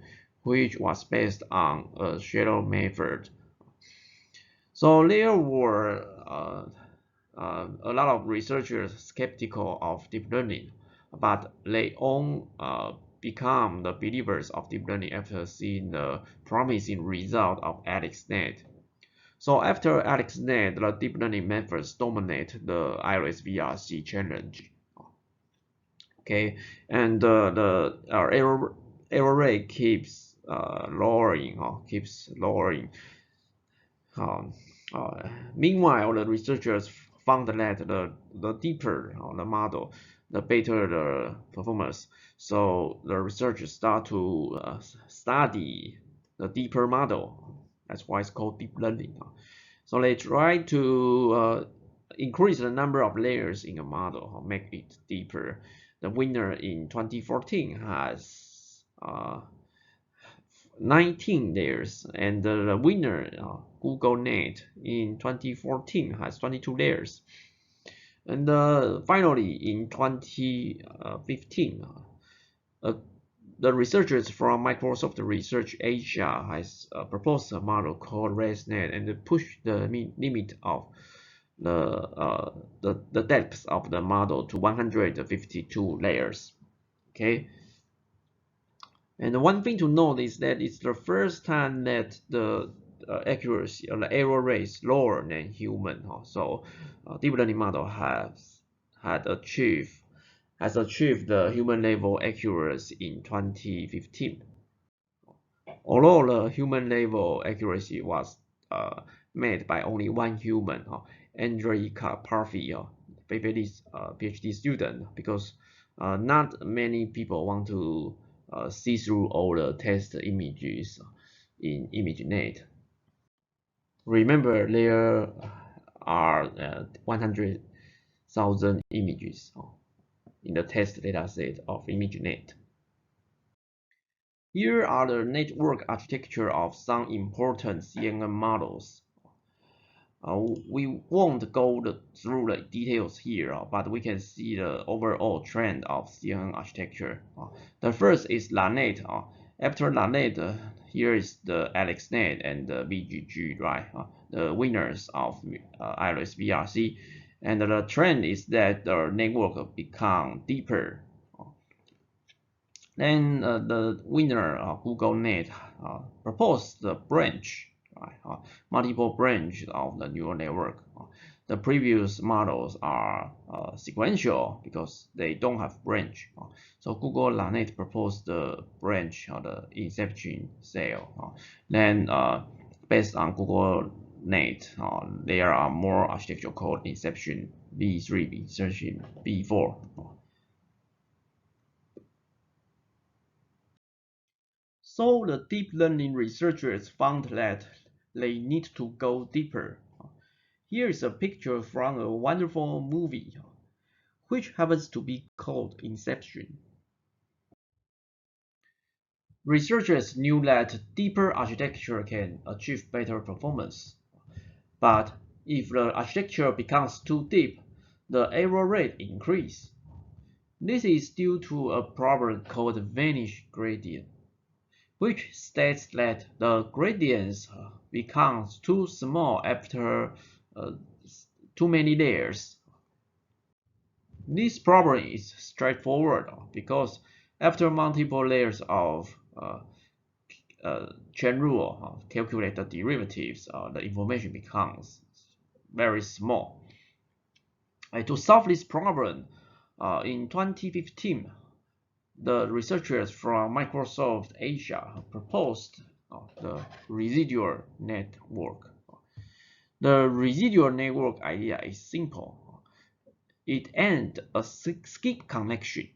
which was based on a shadow method. So there were a lot of researchers skeptical of deep learning, but they all become the believers of deep learning after seeing the promising result of AlexNet. So after AlexNet, the deep learning methods dominate the iris VRC challenge. Okay, and the error rate keeps lowering. Meanwhile, the researchers found that the deeper the model, the better the performance. So the researchers start to study the deeper model. That's why it's called deep learning. So they try to increase the number of layers in a model, make it deeper. The winner in 2014 has 19 layers, and the winner, GoogleNet, in 2014 has 22 layers. And finally, in 2015, the researchers from Microsoft Research Asia has proposed a model called ResNet and pushed the limit of the depth of the model to 152 layers. Okay. And one thing to note is that it's the first time that the accuracy or the error rate is lower than human. So deep learning model has achieved the human level accuracy in 2015. Although the human level accuracy was made by only one human, Andrei Karpathy, PhD student, because not many people want to see through all the test images in ImageNet. Remember, there are 100,000 images in the test dataset of ImageNet. Here are the network architecture of some important CNN models. We won't go through the details here, but we can see the overall trend of CNN architecture. The first is LaNet. After LaNet, here is the AlexNet and the VGG, right? The winners of iris VRC. And the trend is that the network become deeper. Then the winner, GoogleNet, proposed the branch, right? Multiple branch of the neural network. The previous models are sequential because they don't have branch. So Google LaNet proposed the branch of the inception cell. Then based on Google Net, there are more architecture called inception V3, inception V4. So the deep learning researchers found that they need to go deeper. Here is a picture from a wonderful movie, which happens to be called Inception. Researchers knew that deeper architecture can achieve better performance. But if the architecture becomes too deep, the error rate increases. This is due to a problem called vanish gradient, which states that the gradients becomes too small after too many layers. This problem is straightforward because after multiple layers of chain rule calculate the derivatives, the information becomes very small. To solve this problem, in 2015, the researchers from Microsoft Asia proposed the residual network. The residual network idea is simple. It ends a skip connection.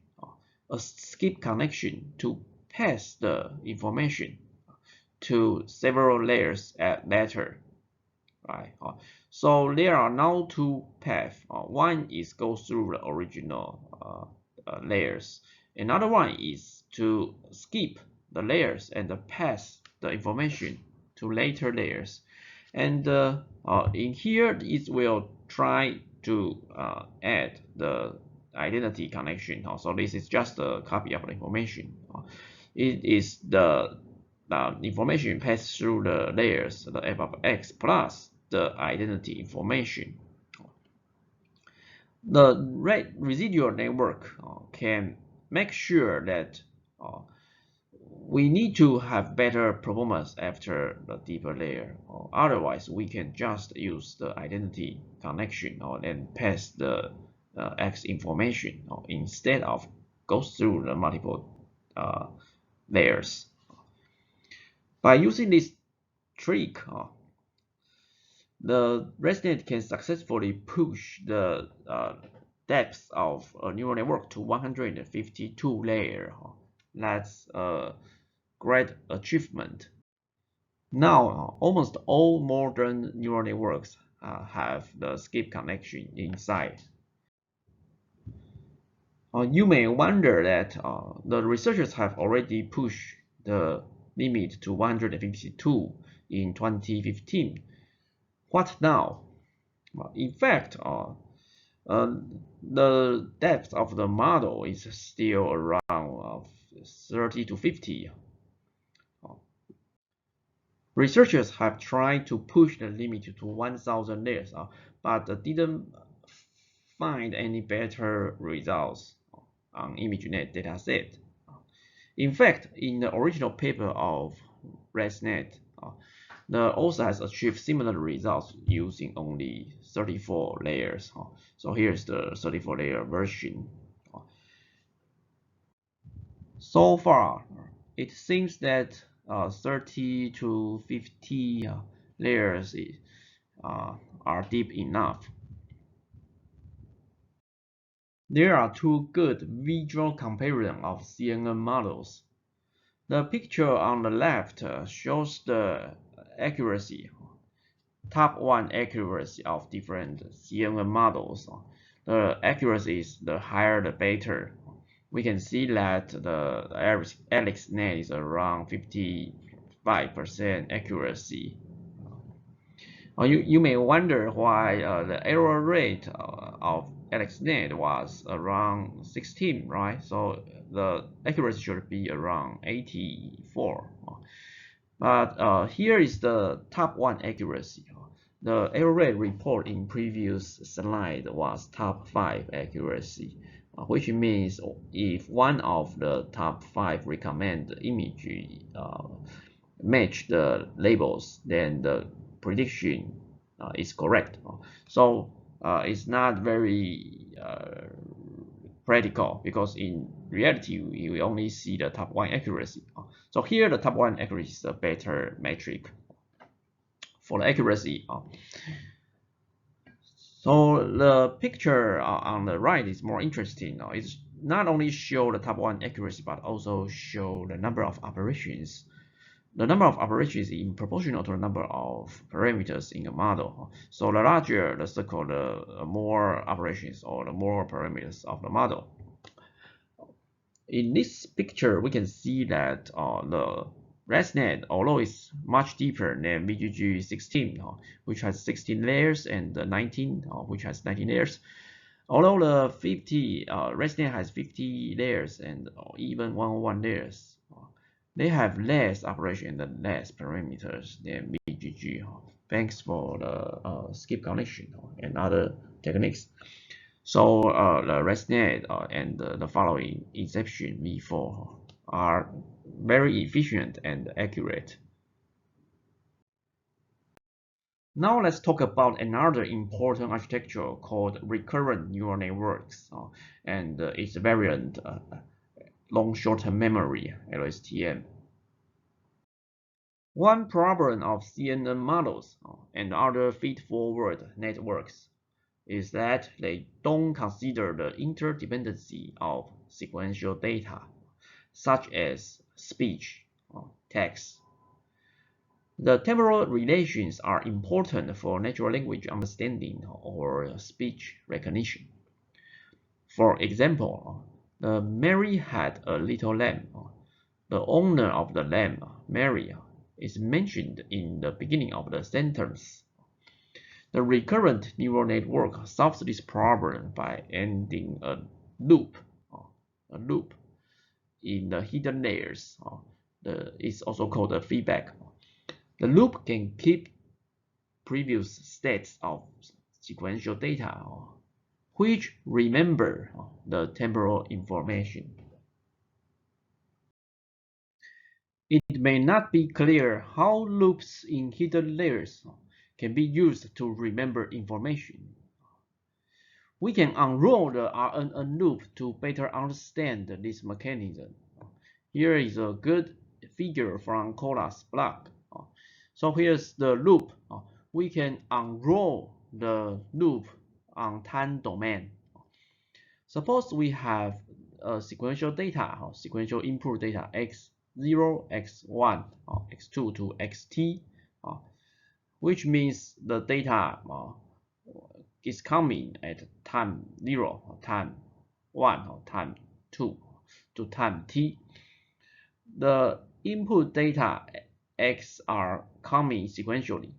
a skip connection to pass the information to several layers at later. Right. So there are now two paths. One is go through the original layers. Another one is to skip the layers and pass the information to later layers. And in here, it will try to add the identity connection. So this is just a copy of the information. It is the information passed through the layers, the f of x plus the identity information. The residual network can make sure that we need to have better performance after the deeper layer. Otherwise, we can just use the identity connection and pass the x information instead of go through the multiple layers. By using this trick, the ResNet can successfully push the depth of a neural network to 152 layers. That's a great achievement. Now, almost all modern neural networks have the skip connection inside. You may wonder that the researchers have already pushed the limit to 152 in 2015. What now? In fact, the depth of the model is still around 30 to 50. Researchers have tried to push the limit to 1,000 layers, but didn't find any better results on imagenet dataset. In fact, in the original paper of ResNet, the author has achieved similar results using only 34 layers. So here's the 34-layer version. So far, it seems that 30 to 50 layers are deep enough. There are two good visual comparisons of CNN models. The picture on the left shows the accuracy, top one accuracy of different CNN models. The accuracy is the higher the better. We can see that the AlexNet is around 55% accuracy. You may wonder why the error rate of AlexNet was around 16, right? So the accuracy should be around 84. But here is the top one accuracy. The error rate report in previous slide was top 5 accuracy, which means if one of the top 5 recommend image match the labels, then the prediction is correct. So it's not very practical, because in reality we only see the top one accuracy. So here the top one accuracy is a better metric for the accuracy. So the picture on the right is more interesting. It's not only show the top one accuracy, but also show the number of operations. The number of operations is proportional to the number of parameters in the model. So the larger the circle, the more operations or the more parameters of the model. In this picture, we can see that the ResNet, although it's much deeper than VGG16, which has 16 layers, and the 19, which has 19 layers. Although the 50 ResNet has 50 layers and even 101 layers, they have less operation and less parameters than VGG. Thanks for the skip connection and other techniques. So the ResNet and the following exception V4 are very efficient and accurate. Now let's talk about another important architecture called recurrent neural networks and its variant long short-term memory, LSTM. One problem of CNN models and other feed-forward networks is that they don't consider the interdependency of sequential data, such as speech or text. The temporal relations are important for natural language understanding or speech recognition. For example, Mary had a little lamb. The owner of the lamb, Mary, is mentioned in the beginning of the sentence. The recurrent neural network solves this problem by ending a loop in the hidden layers. It's also called a feedback. The loop can keep previous states of sequential data, which remember the temporal information. It may not be clear how loops in hidden layers can be used to remember information. We can unroll the RNN loop to better understand this mechanism. Here is a good figure from Cola's blog. So here's the loop. We can unroll the loop on time domain. Suppose we have sequential data, sequential input data x0, x1, x2 to xt, which means the data is coming at time 0, or time 1, or time 2 to time t. The input data x are coming sequentially.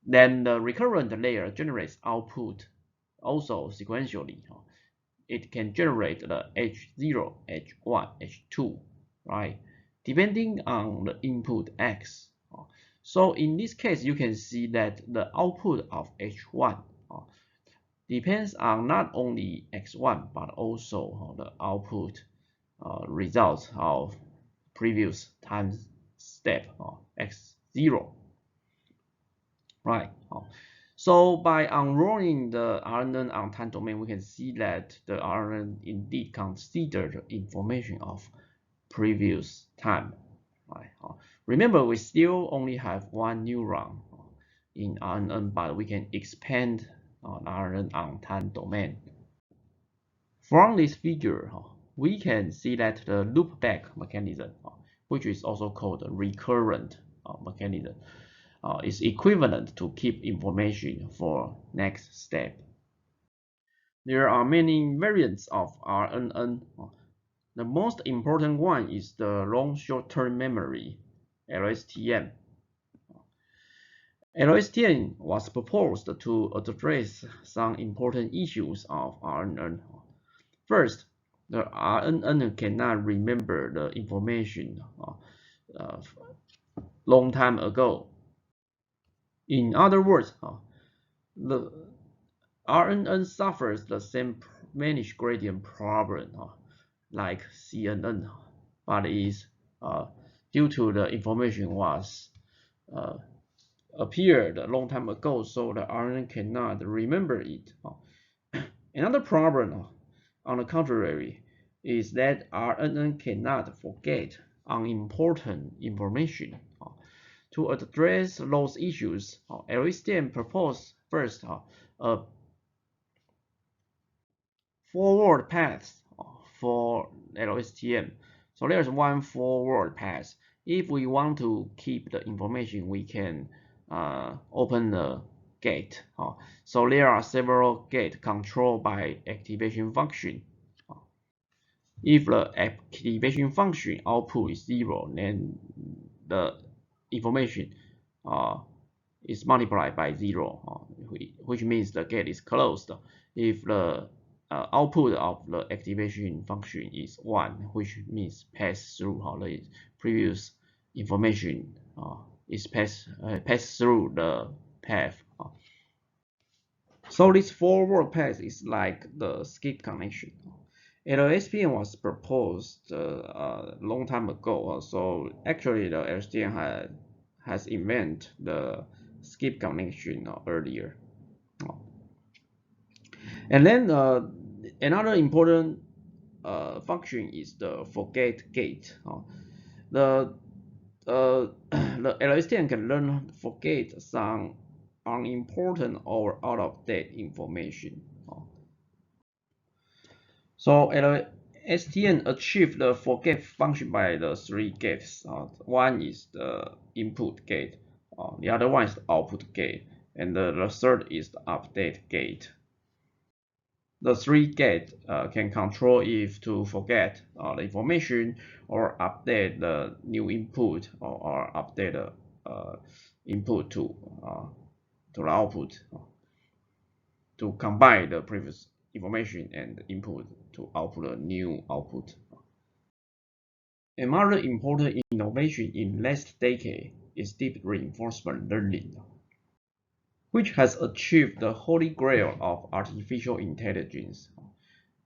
Then the recurrent layer generates output also sequentially. It can generate the h0, h1, h2, right? Depending on the input x. So in this case, you can see that the output of h1 depends on not only x1 but also the output results of previous time step x0, right? So by unrolling the RNN on time domain, we can see that the RNN indeed considers the information of previous time. Right? Remember, we still only have one neuron in RNN, but we can expand RNN on time domain. From this figure, we can see that the loopback mechanism, which is also called a recurrent mechanism, is equivalent to keep information for next step. There are many variants of RNN. The most important one is the long short-term memory, LSTM. LSTM was proposed to address some important issues of RNN. First, the RNN cannot remember the information long time ago. In other words, the RNN suffers the same managed gradient problem like CNN, but is due to the information was appeared a long time ago, so the RNN cannot remember it. Another problem, on the contrary, is that RNN cannot forget unimportant information. To address those issues, LSTM proposed first a forward path for LSTM. So there's one forward path. If we want to keep the information, we can open the gate. So there are several gates controlled by activation function. If the activation function output is 0, then the information is multiplied by 0, which means the gate is closed. If the output of the activation function is 1, which means pass through the previous information is pass through the path. So this forward path is like the skip connection. LSTM was proposed a long time ago. So actually, the LSTM has invented the skip connection earlier. And then another important function is the forget gate. The LSTM can learn forget some unimportant or out of date information. So STN achieved the forget function by the three gates. One is the input gate, the other one is the output gate, and the third is the update gate. The three gates can control if to forget the information or update the new input or update the input to the output to combine the previous information and input to output a new output. Another important innovation in last decade is deep reinforcement learning, which has achieved the holy grail of artificial intelligence,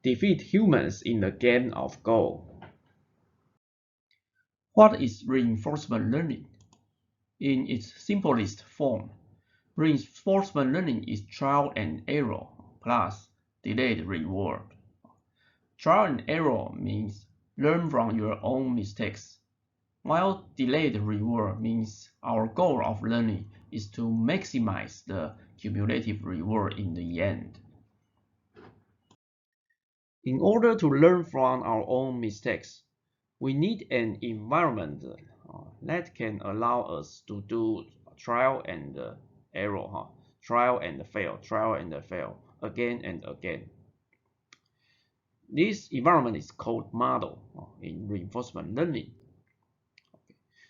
defeat humans in the game of Go. What is reinforcement learning? In its simplest form, reinforcement learning is trial and error plus delayed reward. Trial and error means learn from your own mistakes, while delayed reward means our goal of learning is to maximize the cumulative reward in the end. In order to learn from our own mistakes, we need an environment that can allow us to do trial and error, trial and fail, again and again. This environment is called model in reinforcement learning.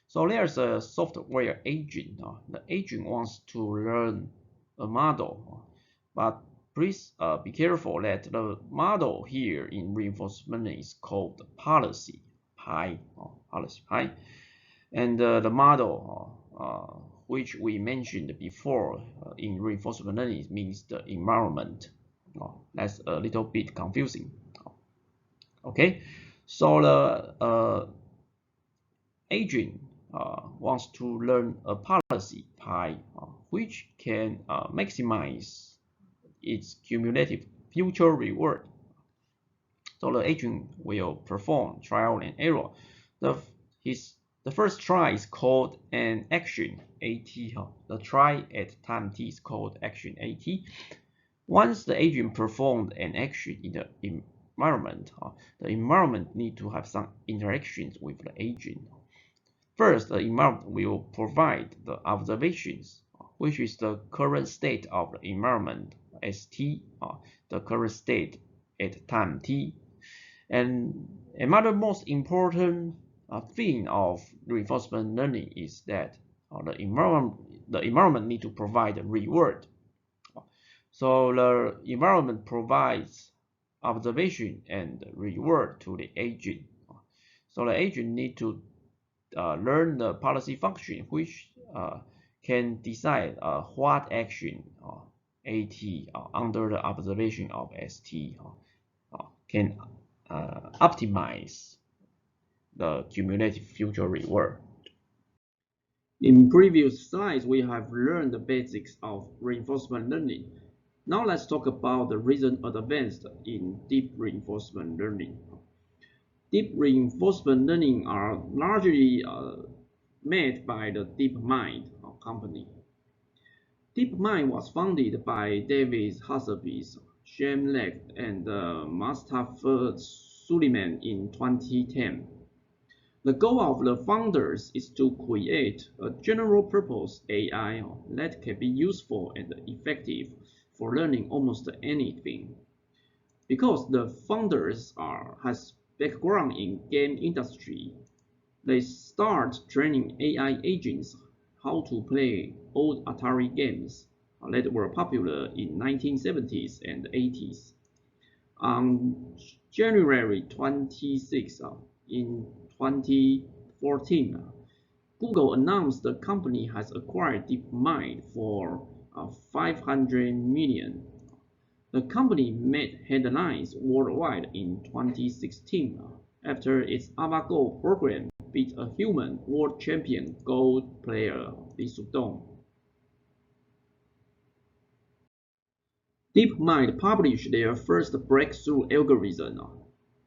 So there's a software agent. The agent wants to learn a model, but please be careful that the model here in reinforcement learning is called policy pi, and the model which we mentioned before in reinforcement learning means the environment. That's a little bit confusing. Okay, so the agent wants to learn a policy pi, which can maximize its cumulative future reward. So the agent will perform trial and error. The first try is called an action AT. The try at time t is called action AT. Once the agent performed an action in the environment, the environment needs to have some interactions with the agent. First, the environment will provide the observations, which is the current state of the environment, st, the current state at time t. And another most important thing of reinforcement learning is that the environment needs to provide a reward. So the environment provides observation and reward to the agent. So the agent needs to learn the policy function, which can decide what action AT under the observation of ST can optimize the cumulative future reward. In previous slides, we have learned the basics of reinforcement learning. Now let's talk about the recent advances in deep reinforcement learning. Deep reinforcement learning are largely made by the DeepMind company. DeepMind was founded by David Hasselbeis, Shem Lek, and Mustafa Suleyman in 2010. The goal of the founders is to create a general-purpose AI that can be useful and effective for learning almost anything. Because the founders has background in game industry, they start training AI agents how to play old Atari games that were popular in 1970s and 80s. On January 26 in 2014, Google announced the company has acquired DeepMind for $500 million. The company made headlines worldwide in 2016 after its AlphaGo program beat a human world champion Go player, Li Sudong. DeepMind published their first breakthrough algorithm,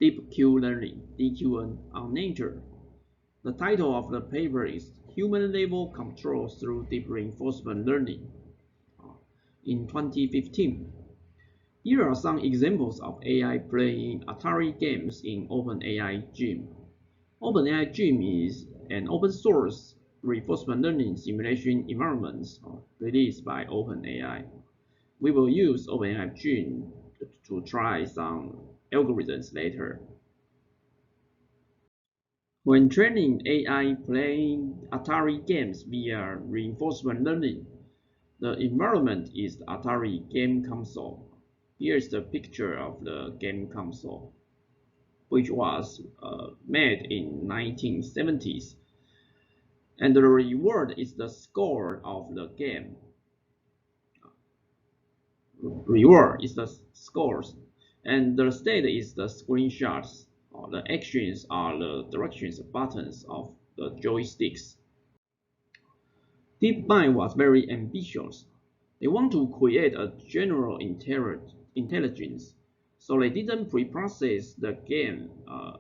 Deep Q Learning (DQN), on Nature. The title of the paper is Human Level Control Through Deep Reinforcement Learning. in 2015. Here are some examples of AI playing Atari games in OpenAI Gym. OpenAI Gym is an open-source reinforcement learning simulation environment released by OpenAI. We will use OpenAI Gym to try some algorithms later. When training AI playing Atari games via reinforcement learning, the environment is the Atari game console. Here is the picture of the game console, which was made in 1970s. And the reward is the score of the game. Reward is the scores, and the state is the screenshots. The actions are the directions buttons of the joysticks. DeepMind was very ambitious. They want to create a general intelligence, so they didn't pre-process the game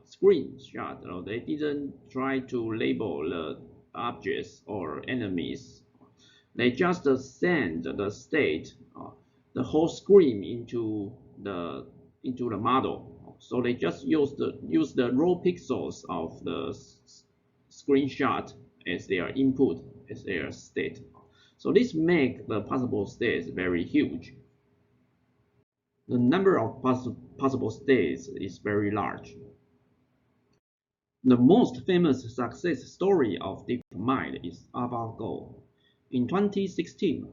screenshot. Or they didn't try to label the objects or enemies. They just send the state, the whole screen into the model. So they just use the raw pixels of the screenshot as their input, as their state. So this makes the possible states very huge. The number of possible states is very large. The most famous success story of DeepMind is AlphaGo. In 2016,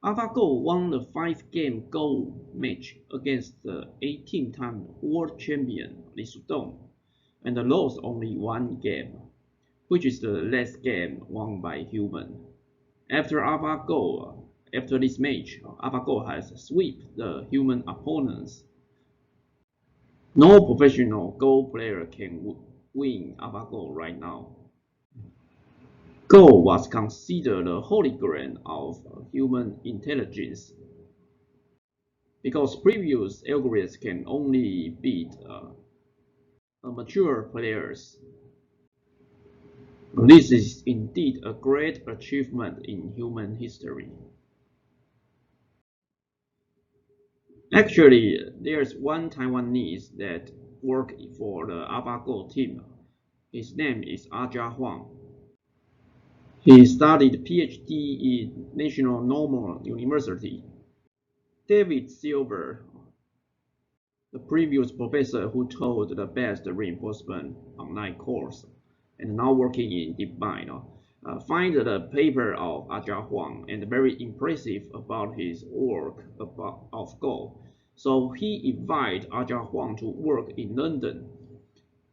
AlphaGo won the 5-game Go match against the 18-time world champion Li Sudong, and lost only one game, which is the last game won by human. After this match, AlphaGo has swept the human opponents. No professional Go player can win AlphaGo right now. Go was considered the holy grail of human intelligence because previous algorithms can only beat amateur players. This is indeed a great achievement in human history. Actually, there's one Taiwanese that worked for the AlphaGo team. His name is Aja Huang. He studied PhD in National Normal University. David Silver, the previous professor who taught the best reinforcement online course and now working in DeepMind, find the paper of Aja Huang and very impressive about his work of Go. So he invited Aja Huang to work in London,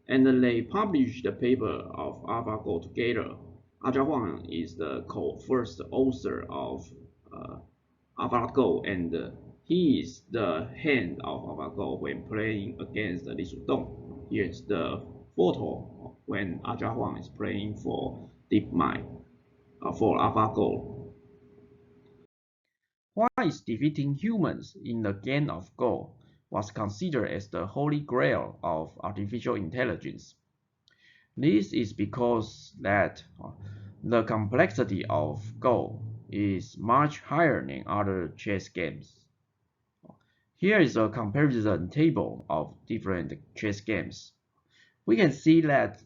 and they published the paper of AlphaGo together. Aja Huang is the first author of AlphaGo, and he is the hand of AlphaGo when playing against Li Sudong. Here's the photo when Aja Huang is playing for DeepMind, for AlphaGo. Why is defeating humans in the game of Go was considered as the holy grail of artificial intelligence? This is because that the complexity of Go is much higher than other chess games. Here is a comparison table of different chess games. We can see that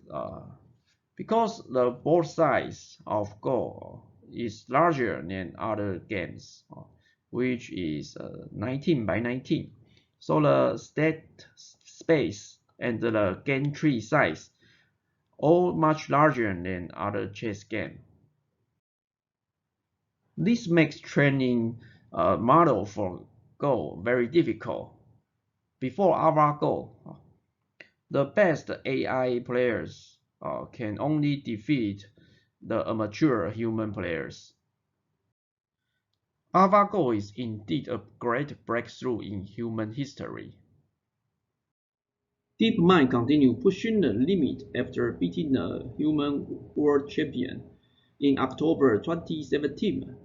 because the board size of Go is larger than other games, which is 19 by 19, so the state space and the game tree size all much larger than other chess games. This makes training a model for Go very difficult. Before AlphaGo, the best AI players can only defeat the amateur human players. AlphaGo is indeed a great breakthrough in human history. DeepMind continued pushing the limit after beating the human world champion. In October 2017,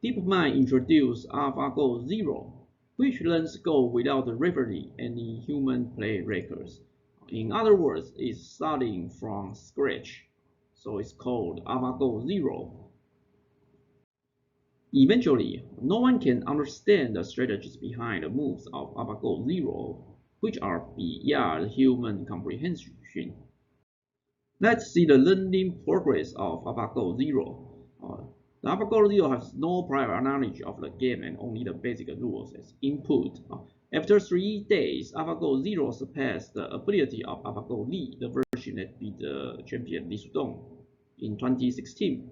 DeepMind introduced AlphaGo Zero, which learns Go without referring any human play records. In other words, it's starting from scratch, so it's called AlphaGo Zero. Eventually, no one can understand the strategies behind the moves of AlphaGo Zero, which are beyond human comprehension. Let's see the learning progress of AlphaGo Zero. The AlphaGo Zero has no prior knowledge of the game and only the basic rules as input. After 3 days, AlphaGo Zero surpassed the ability of AlphaGo Li, the version that beat the champion Li Sudong in 2016.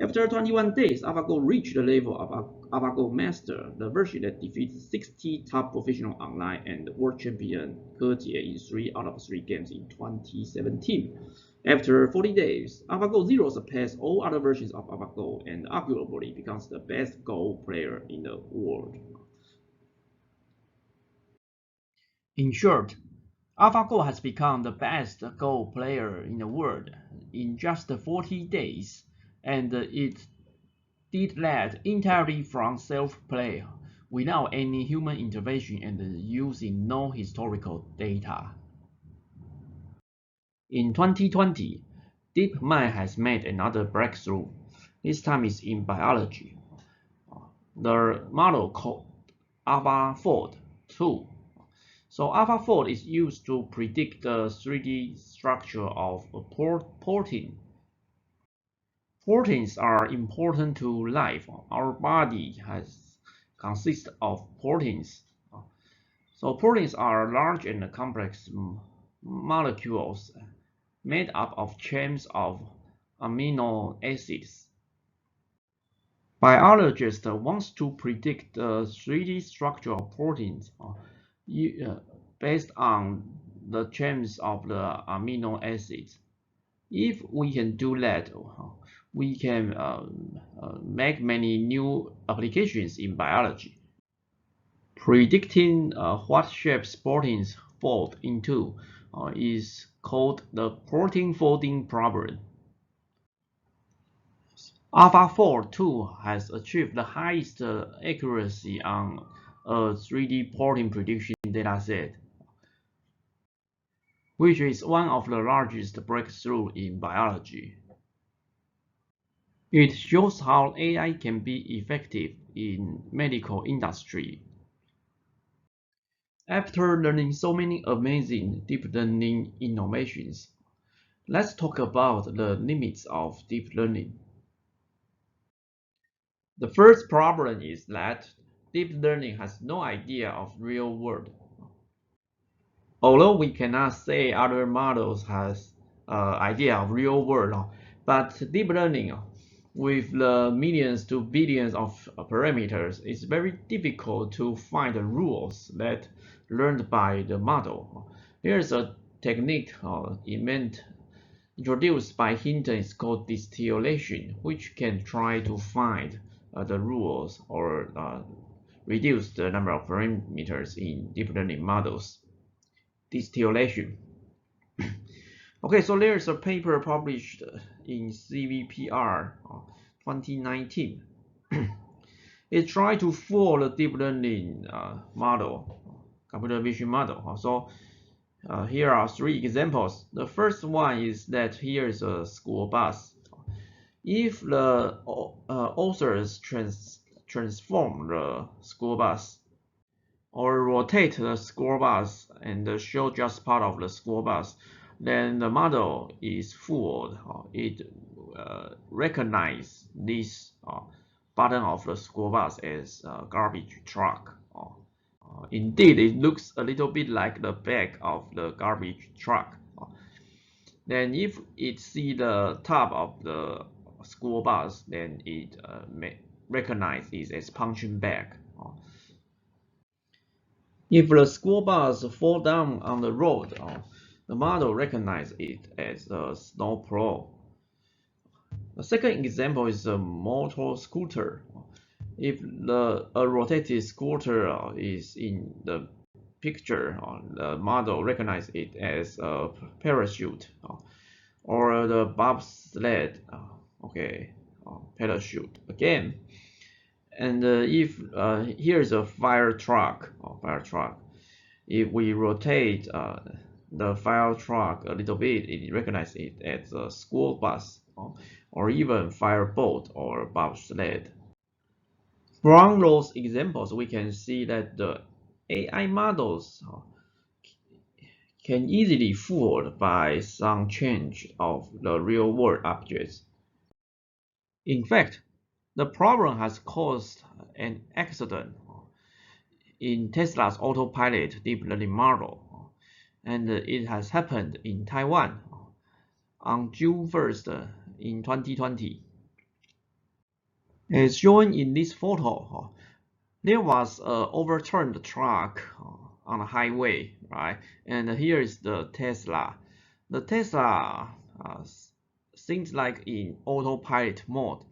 After 21 days, AlphaGo reached the level of AlphaGo Master, the version that defeats 60 top professional online and world champion He Jie in 3 out of 3 games in 2017. After 40 days, AlphaGo Zero surpassed all other versions of AlphaGo and arguably becomes the best Go player in the world. In short, AlphaGo has become the best Go player in the world in just 40 days, and it did that entirely from self-play, without any human intervention and using no historical data. In 2020, DeepMind has made another breakthrough. This time is in biology. The model called AlphaFold 2. So AlphaFold is used to predict the 3D structure of a protein. Proteins are important to life. Our body consists of proteins. So proteins are large and complex molecules made up of chains of amino acids. Biologists want to predict the 3D structure of proteins based on the chains of the amino acids. If we can do that, we can make many new applications in biology. Predicting what shapes proteins fold into is called the protein folding problem. AlphaFold 2 has achieved the highest accuracy on a 3D protein prediction dataset, which is one of the largest breakthroughs in biology. It shows how AI can be effective in medical industry. After learning so many amazing deep learning innovations, let's talk about the limits of deep learning. The first problem is that deep learning has no idea of real world. Although we cannot say other models has idea of real world, but deep learning with the millions to billions of parameters, it's very difficult to find the rules that learned by the model. Here's a technique introduced by Hinton. It's called distillation, which can try to find the rules or reduce the number of parameters in deep learning models. Distillation. Okay, so there's a paper published in CVPR 2019. It tried to fool the deep learning model, computer vision model. So here are 3 examples. The first one is that here is a school bus. If the authors transform the school bus or rotate the school bus and show just part of the school bus, then the model is fooled. It recognizes this bottom of the school bus as a garbage truck. Indeed, it looks a little bit like the back of the garbage truck. Then if it sees the top of the school bus, then it recognizes it as punching bag. If the school bus falls down on the road, the model recognizes it as a snowplow. The second example is a motor scooter. If a rotated scooter is in the picture, the model recognizes it as a parachute, or the bobsled, parachute again. And if here's a fire truck, if we rotate the fire truck a little bit, it recognizes it as a school bus, or even fire boat or bobsled. From those examples, we can see that the AI models can easily fooled by some change of the real-world objects. In fact, the problem has caused an accident in Tesla's autopilot deep learning model, and it has happened in Taiwan on June 1st in 2020. As shown in this photo, there was an overturned truck on a highway, right? And here is the Tesla. The Tesla seems like in autopilot mode.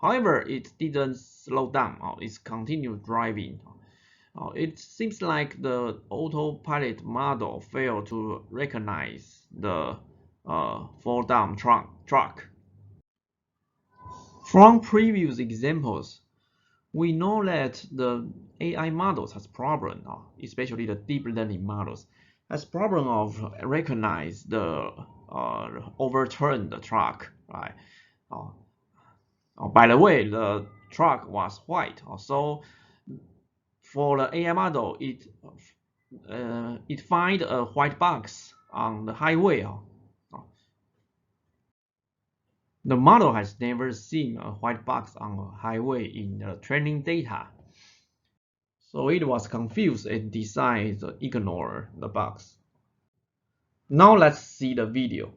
However, it didn't slow down. It continued driving. It seems like the autopilot model failed to recognize the fall down truck. From previous examples, we know that the AI models has problem, especially the deep learning models, has problem of recognize the overturned truck, right? By the way, the truck was white, so for the AI model, it find a white box on the highway. The model has never seen a white box on a highway in the training data, so it was confused and decided to ignore the box. Now let's see the video.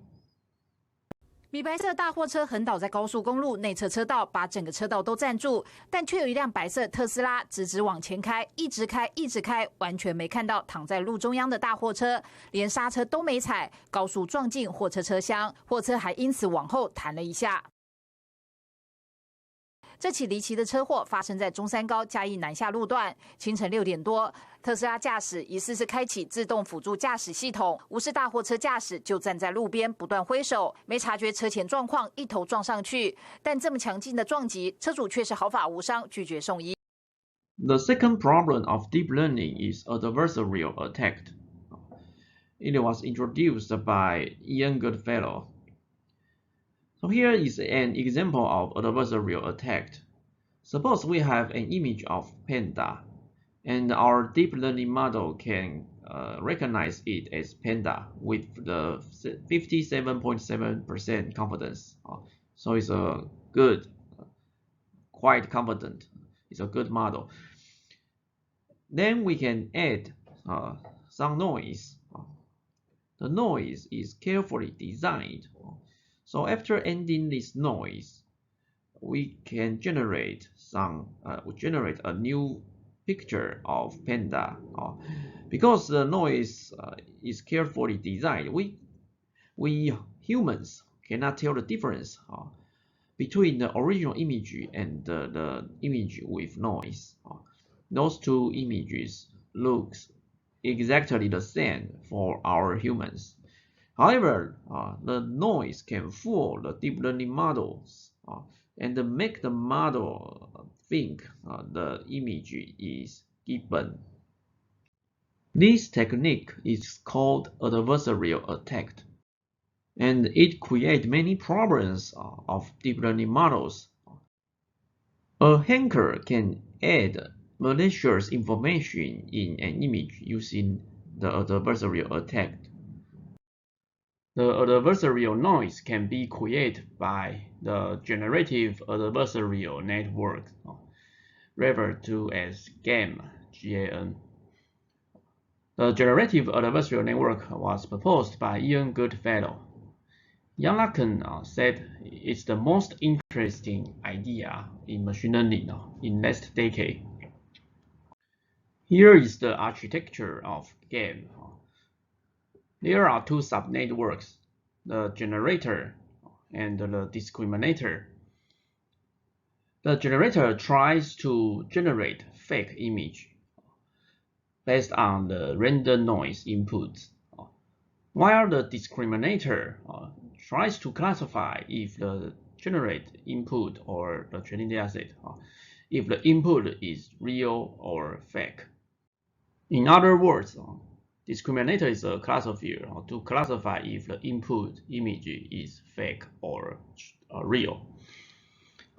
米白色大货车横倒在高速公路内侧车道，把整个车道都占住，但却有一辆白色特斯拉直直往前开，一直开，完全没看到躺在路中央的大货车，连刹车都没踩，高速撞进货车车厢，货车还因此往后弹了一下。这起离奇的车祸发生在中山高嘉义南下路段，清晨6点多，特斯拉驾驶疑似是开启自动辅助驾驶系统，无视大货车驾驶，就站在路边不断挥手，没察觉车前状况，一头撞上去。但这么强劲的撞击，车主却是毫发无伤，拒绝送医。The second problem of deep learning is adversarial attack. It was introduced by Ian Goodfellow. So here is an example of adversarial attack. Suppose we have an image of panda, and our deep learning model can recognize it as panda with the 57.7% confidence. So it's a good, quite confident. It's a good model. Then we can add some noise. The noise is carefully designed. So after ending this noise, we can generate a new picture of panda. Because the noise is carefully designed, we humans cannot tell the difference between the original image and the image with noise. Those two images look exactly the same for our humans. However, the noise can fool the deep learning models and make the model think the image is given. This technique is called adversarial attack, and it creates many problems of deep learning models. A hacker can add malicious information in an image using the adversarial attack. The adversarial noise can be created by the generative adversarial network, referred to as GAN. The generative adversarial network was proposed by Ian Goodfellow. Jan Lacan said it's the most interesting idea in machine learning in last decade. Here is the architecture of GAN. There are two subnetworks, the generator and the discriminator. The generator tries to generate fake image based on the random noise inputs, while the discriminator tries to classify if the generate input or the training dataset, if the input is real or fake. In other words, discriminator is a classifier to classify if the input image is fake or real.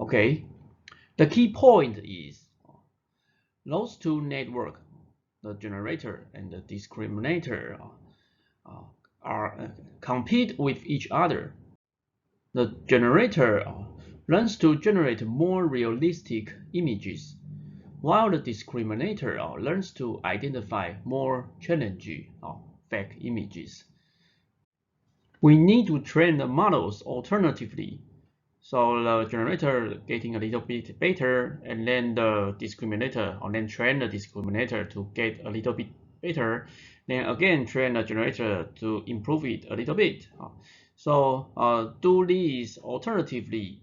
Okay, The key point is those two networks, the generator and the discriminator, compete with each other. The generator learns to generate more realistic images, while the discriminator learns to identify more challenging fake images. We need to train the models alternatively. So the generator getting a little bit better, and then the discriminator, or then train the discriminator to get a little bit better, then again train the generator to improve it a little bit. So do this alternatively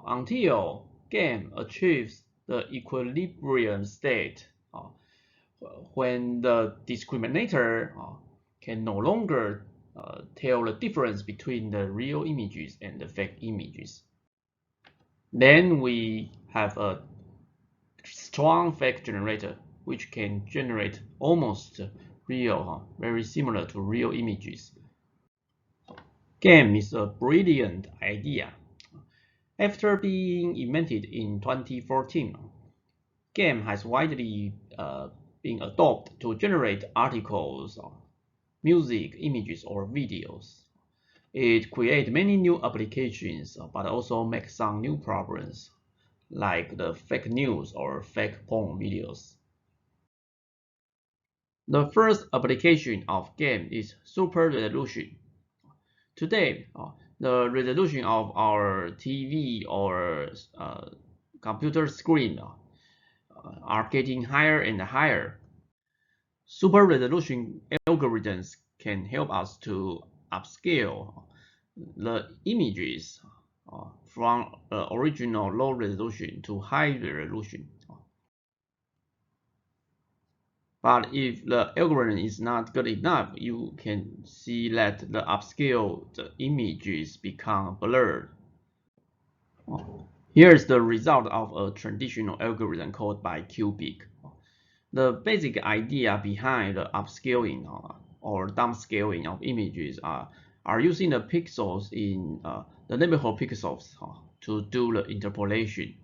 until game achieves the equilibrium state, when the discriminator can no longer tell the difference between the real images and the fake images. Then we have a strong fake generator, which can generate almost real, very similar to real images. Game is a brilliant idea. After being invented in 2014, game has widely been adopted to generate articles, music, images, or videos. It creates many new applications, but also makes some new problems, like the fake news or fake porn videos. The first application of game is super resolution. Today, the resolution of our TV or computer screen are getting higher and higher. Super resolution algorithms can help us to upscale the images from the original low resolution to high resolution. But if the algorithm is not good enough, you can see that the upscaled images become blurred. Here's the result of a traditional algorithm called by cubic. The basic idea behind the upscaling or downscaling of images are using the pixels in the neighborhood pixels to do the interpolation.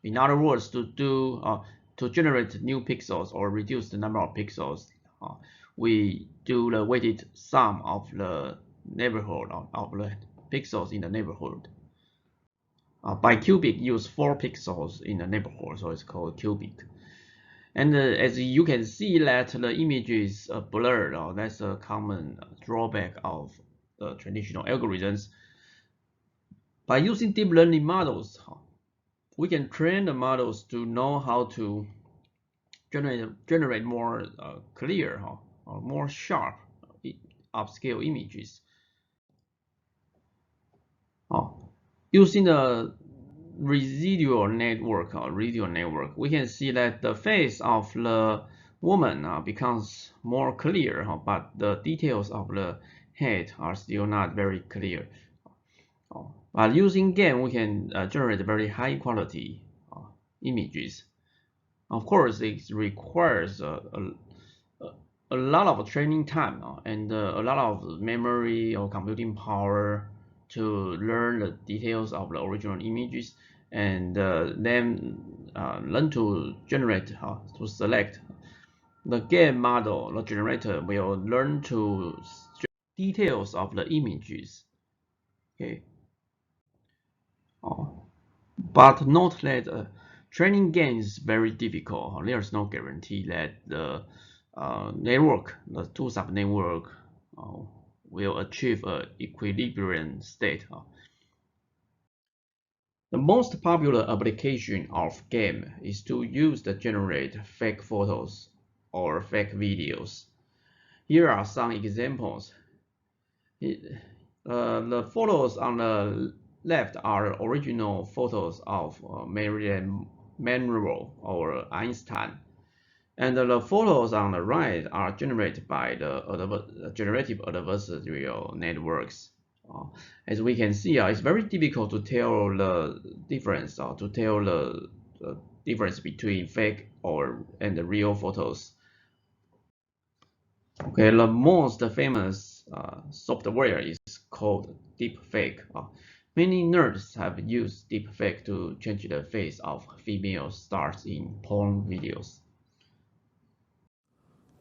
In other words, to generate new pixels or reduce the number of pixels, we do the weighted sum of the neighborhood of the pixels in the neighborhood. By cubic, use 4 pixels in the neighborhood, so it's called cubic. And as you can see that the image is blurred, that's a common drawback of traditional algorithms. By using deep learning models, we can train the models to know how to generate more clear or more sharp upscale images. Using the residual network, we can see that the face of the woman becomes more clear, but the details of the head are still not very clear. But using game, we can generate very high quality images. Of course, it requires a lot of training time and a lot of memory or computing power to learn the details of the original images, and then learn to generate, to select the game model. The generator will learn to details of the images. Okay. But note that training game is very difficult. There's no guarantee that the network, the two subnetwork, will achieve an equilibrium state. The most popular application of game is to use to generate fake photos or fake videos. Here are some examples. The photos on the left are original photos of Marilyn Monroe or Einstein, and the photos on the right are generated by the generative adversarial networks. As we can see, it's very difficult to tell the difference, the difference between fake and the real photos. Okay, the most famous software is called deepfake. Many nerds have used deepfake to change the face of female stars in porn videos.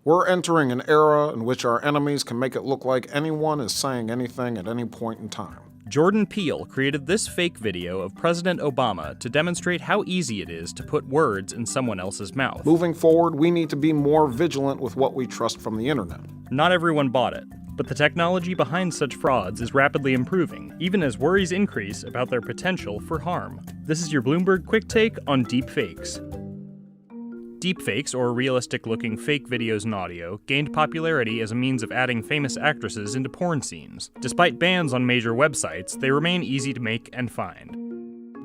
We're entering an era in which our enemies can make it look like anyone is saying anything at any point in time. Jordan Peele created this fake video of President Obama to demonstrate how easy it is to put words in someone else's mouth. Moving forward, we need to be more vigilant with what we trust from the internet. Not everyone bought it, but the technology behind such frauds is rapidly improving, even as worries increase about their potential for harm. This is your Bloomberg Quick Take on deepfakes. Deepfakes, or realistic-looking fake videos and audio, gained popularity as a means of adding famous actresses into porn scenes. Despite bans on major websites, they remain easy to make and find.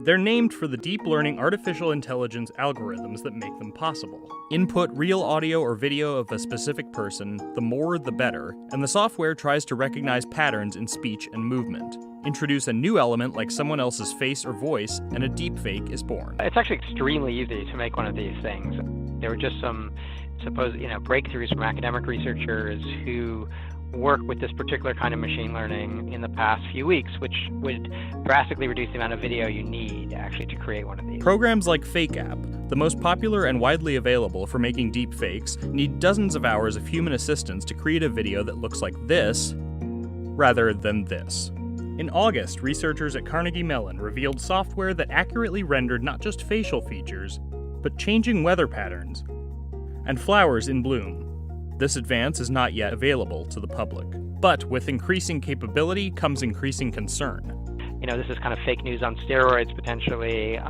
They're named for the deep learning artificial intelligence algorithms that make them possible. Input real audio or video of a specific person, the more the better, and the software tries to recognize patterns in speech and movement. Introduce a new element like someone else's face or voice, and a deepfake is born. It's actually extremely easy to make one of these things. There were just some supposed, breakthroughs from academic researchers who work with this particular kind of machine learning in the past few weeks, which would drastically reduce the amount of video you need actually to create one of these. Programs like FakeApp, the most popular and widely available for making deep fakes, need dozens of hours of human assistance to create a video that looks like this, rather than this. In August, researchers at Carnegie Mellon revealed software that accurately rendered not just facial features, but changing weather patterns and flowers in bloom. This advance is not yet available to the public. But with increasing capability comes increasing concern. This is kind of fake news on steroids, potentially.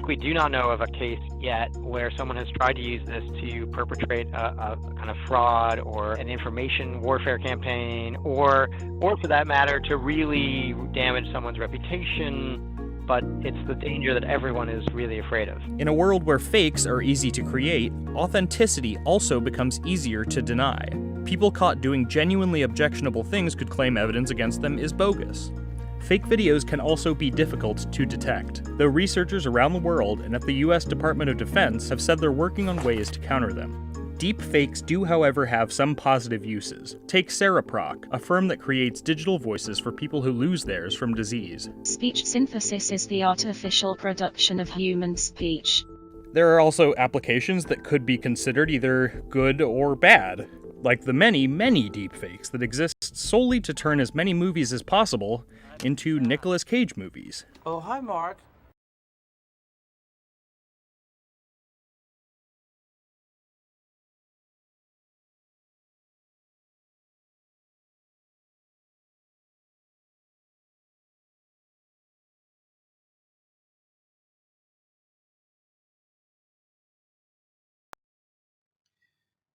We do not know of a case yet where someone has tried to use this to perpetrate a kind of fraud or an information warfare campaign, or for that matter, to really damage someone's reputation. But it's the danger that everyone is really afraid of. In a world where fakes are easy to create, authenticity also becomes easier to deny. People caught doing genuinely objectionable things could claim evidence against them is bogus. Fake videos can also be difficult to detect, though researchers around the world and at the US Department of Defense have said they're working on ways to counter them. Deep fakes do, however, have some positive uses. Take Cereproc, a firm that creates digital voices for people who lose theirs from disease. Speech synthesis is the artificial production of human speech. There are also applications that could be considered either good or bad, like the many, many deepfakes that exist solely to turn as many movies as possible into Nicolas Cage movies. Oh, hi, Mark.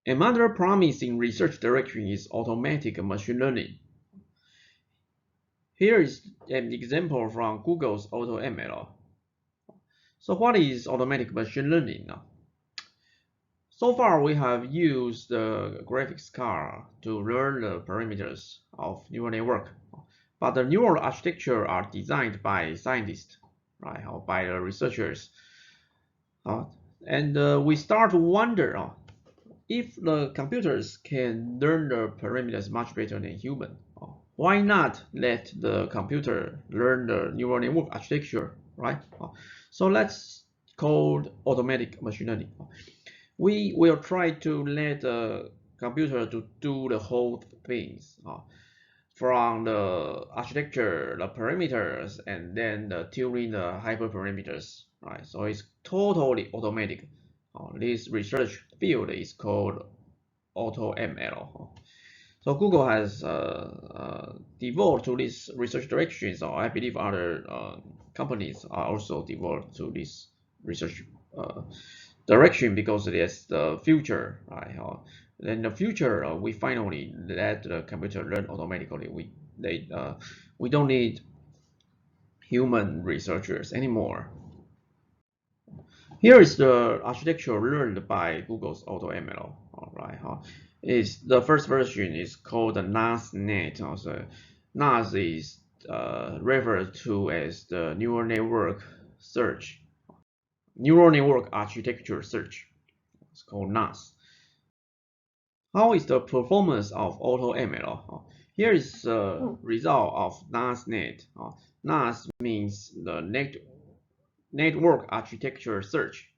Another promising research direction is automatic machine learning. Here is an example from Google's AutoML. So what is automatic machine learning? So far, we have used the graphics card to learn the parameters of neural network, but the neural architecture are designed by scientists, right, or by the researchers. And we start to wonder if the computers can learn the parameters much better than human. Why not let the computer learn the neural network architecture, right? So let's call automatic machine learning. We will try to let the computer to do the whole things, from the architecture, the parameters, and then the tuning the hyperparameters, right? So it's totally automatic. This research field is called AutoML. So Google has devoted to this research direction. So I believe other companies are also devoted to this research direction because it is the future, right? In the future, we finally let the computer learn automatically. We don't need human researchers anymore. Here is the architecture learned by Google's AutoML. All right, is the first version is called the NASNet. Also, NAS is referred to as the neural network search, neural network architecture search. It's called NAS. How is the performance of AutoML? Here is the result of NASNet. NAS means the Network Architecture Search,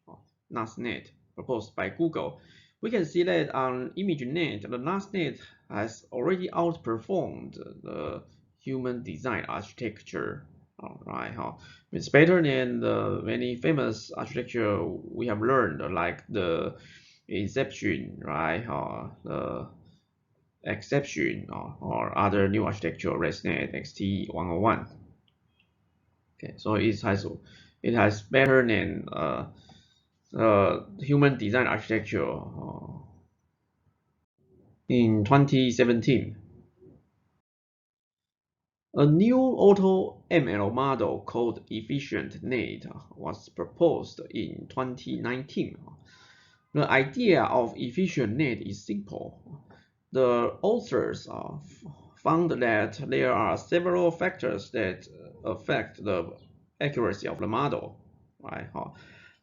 NASNet, proposed by Google. We can see that on ImageNet, the NASNet has already outperformed the human design architecture. Right, it's better than the many famous architecture we have learned, like the Inception, right, the Exception, or other new architecture, ResNet, XT101. Okay, so it has better than human design architecture in 2017. A new auto ML model called EfficientNet was proposed in 2019. The idea of EfficientNet is simple. The authors found that there are several factors that affect the accuracy of the model. Right?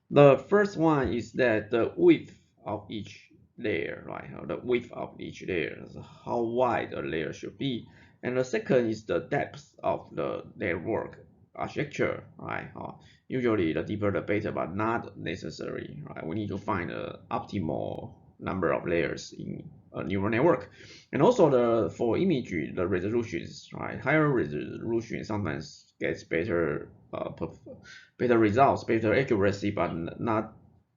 The first one is that the width of each layer, right? The width of each layer, how wide a layer should be. And the second is the depth of the network architecture, right? Usually the deeper the better, but not necessary, right? We need to find the optimal number of layers in a neural network. And also for image, the resolutions, right? Higher resolution sometimes gets better results, better accuracy, but not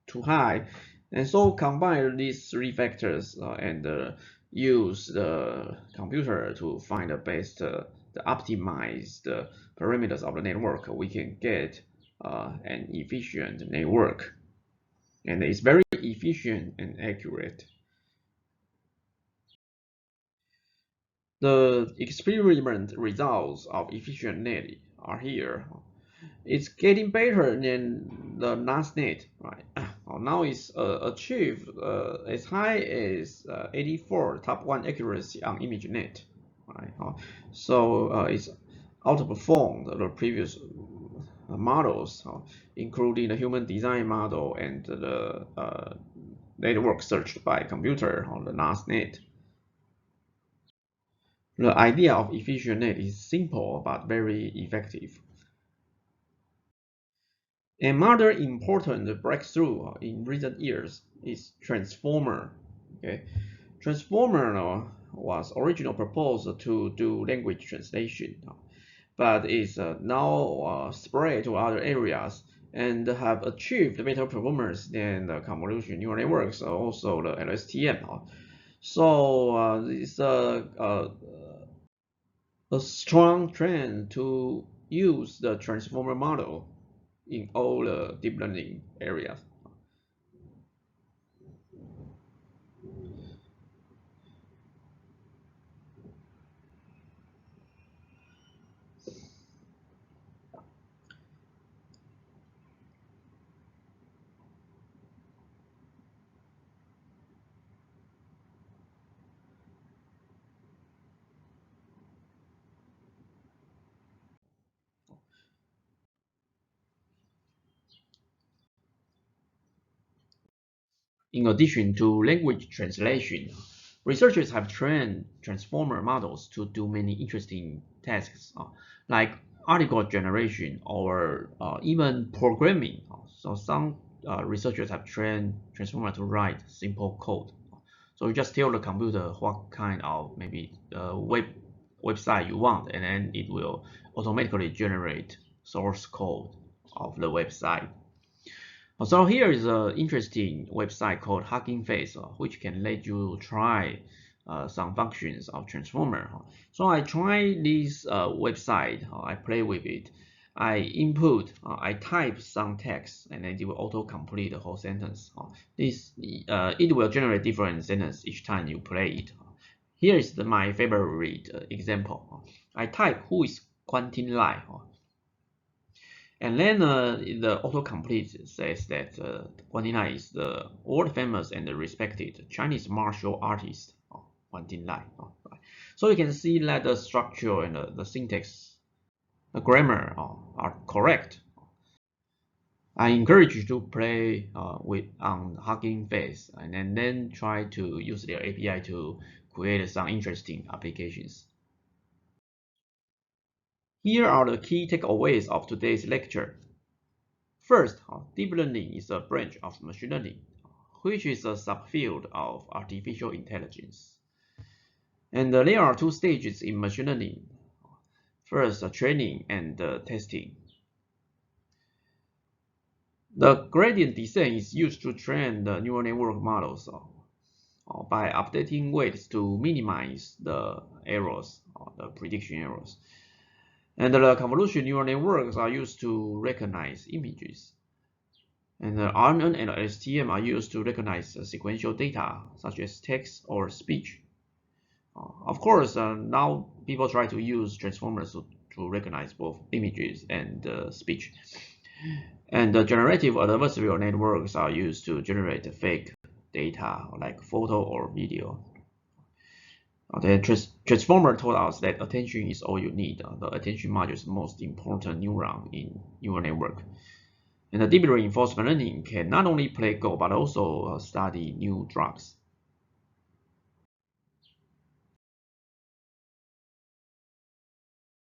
too high. And so combine these three factors and use the computer to find the best, the optimized parameters of the network. We can get an efficient network, and it's very efficient and accurate. The experiment results of EfficientNet are here. It's getting better than the NASNet, right? Now it's achieved as high as 84 top 1 accuracy on ImageNet, right? So it's outperformed the previous models, including the human design model and the network searched by computer on the NASNet. The idea of EfficientNet is simple but very effective. Another important breakthrough in recent years is transformer. Okay, transformer was originally proposed to do language translation, but is now spread to other areas and have achieved better performance than the convolutional neural networks, also the LSTM. So it's a strong trend to use the transformer model in all the deep learning areas. In addition to language translation, researchers have trained transformer models to do many interesting tasks, like article generation or even programming. So some researchers have trained transformer to write simple code. So you just tell the computer what kind of maybe website you want, and then it will automatically generate source code of the website. So here is an interesting website called Hugging Face, which can let you try some functions of transformer. So I try this website, I play with it, I type some text, and then it will auto-complete the whole sentence. It will generate different sentences each time you play it. Here is my favorite example. I type "Who is Kuan-Ting?" And then the autocomplete says that Kuan-Ting is the world-famous and respected Chinese martial artist, Kuan-Ting. So you can see that the structure and the syntax, the grammar are correct. I encourage you to play on Hugging Face and then try to use their API to create some interesting applications. Here are the key takeaways of today's lecture. First, deep learning is a branch of machine learning, which is a subfield of artificial intelligence. And there are two stages in machine learning. First, training and testing. The gradient descent is used to train the neural network models by updating weights to minimize the errors, the prediction errors. And the convolutional neural networks are used to recognize images. And Arnold and STM are used to recognize sequential data, such as text or speech. Of course, now people try to use transformers to recognize both images and speech. And the generative adversarial networks are used to generate fake data like photo or video. The transformer told us that attention is all you need. The attention module is the most important neuron in neural network. And the deep reinforcement learning can not only play Go but also study new drugs.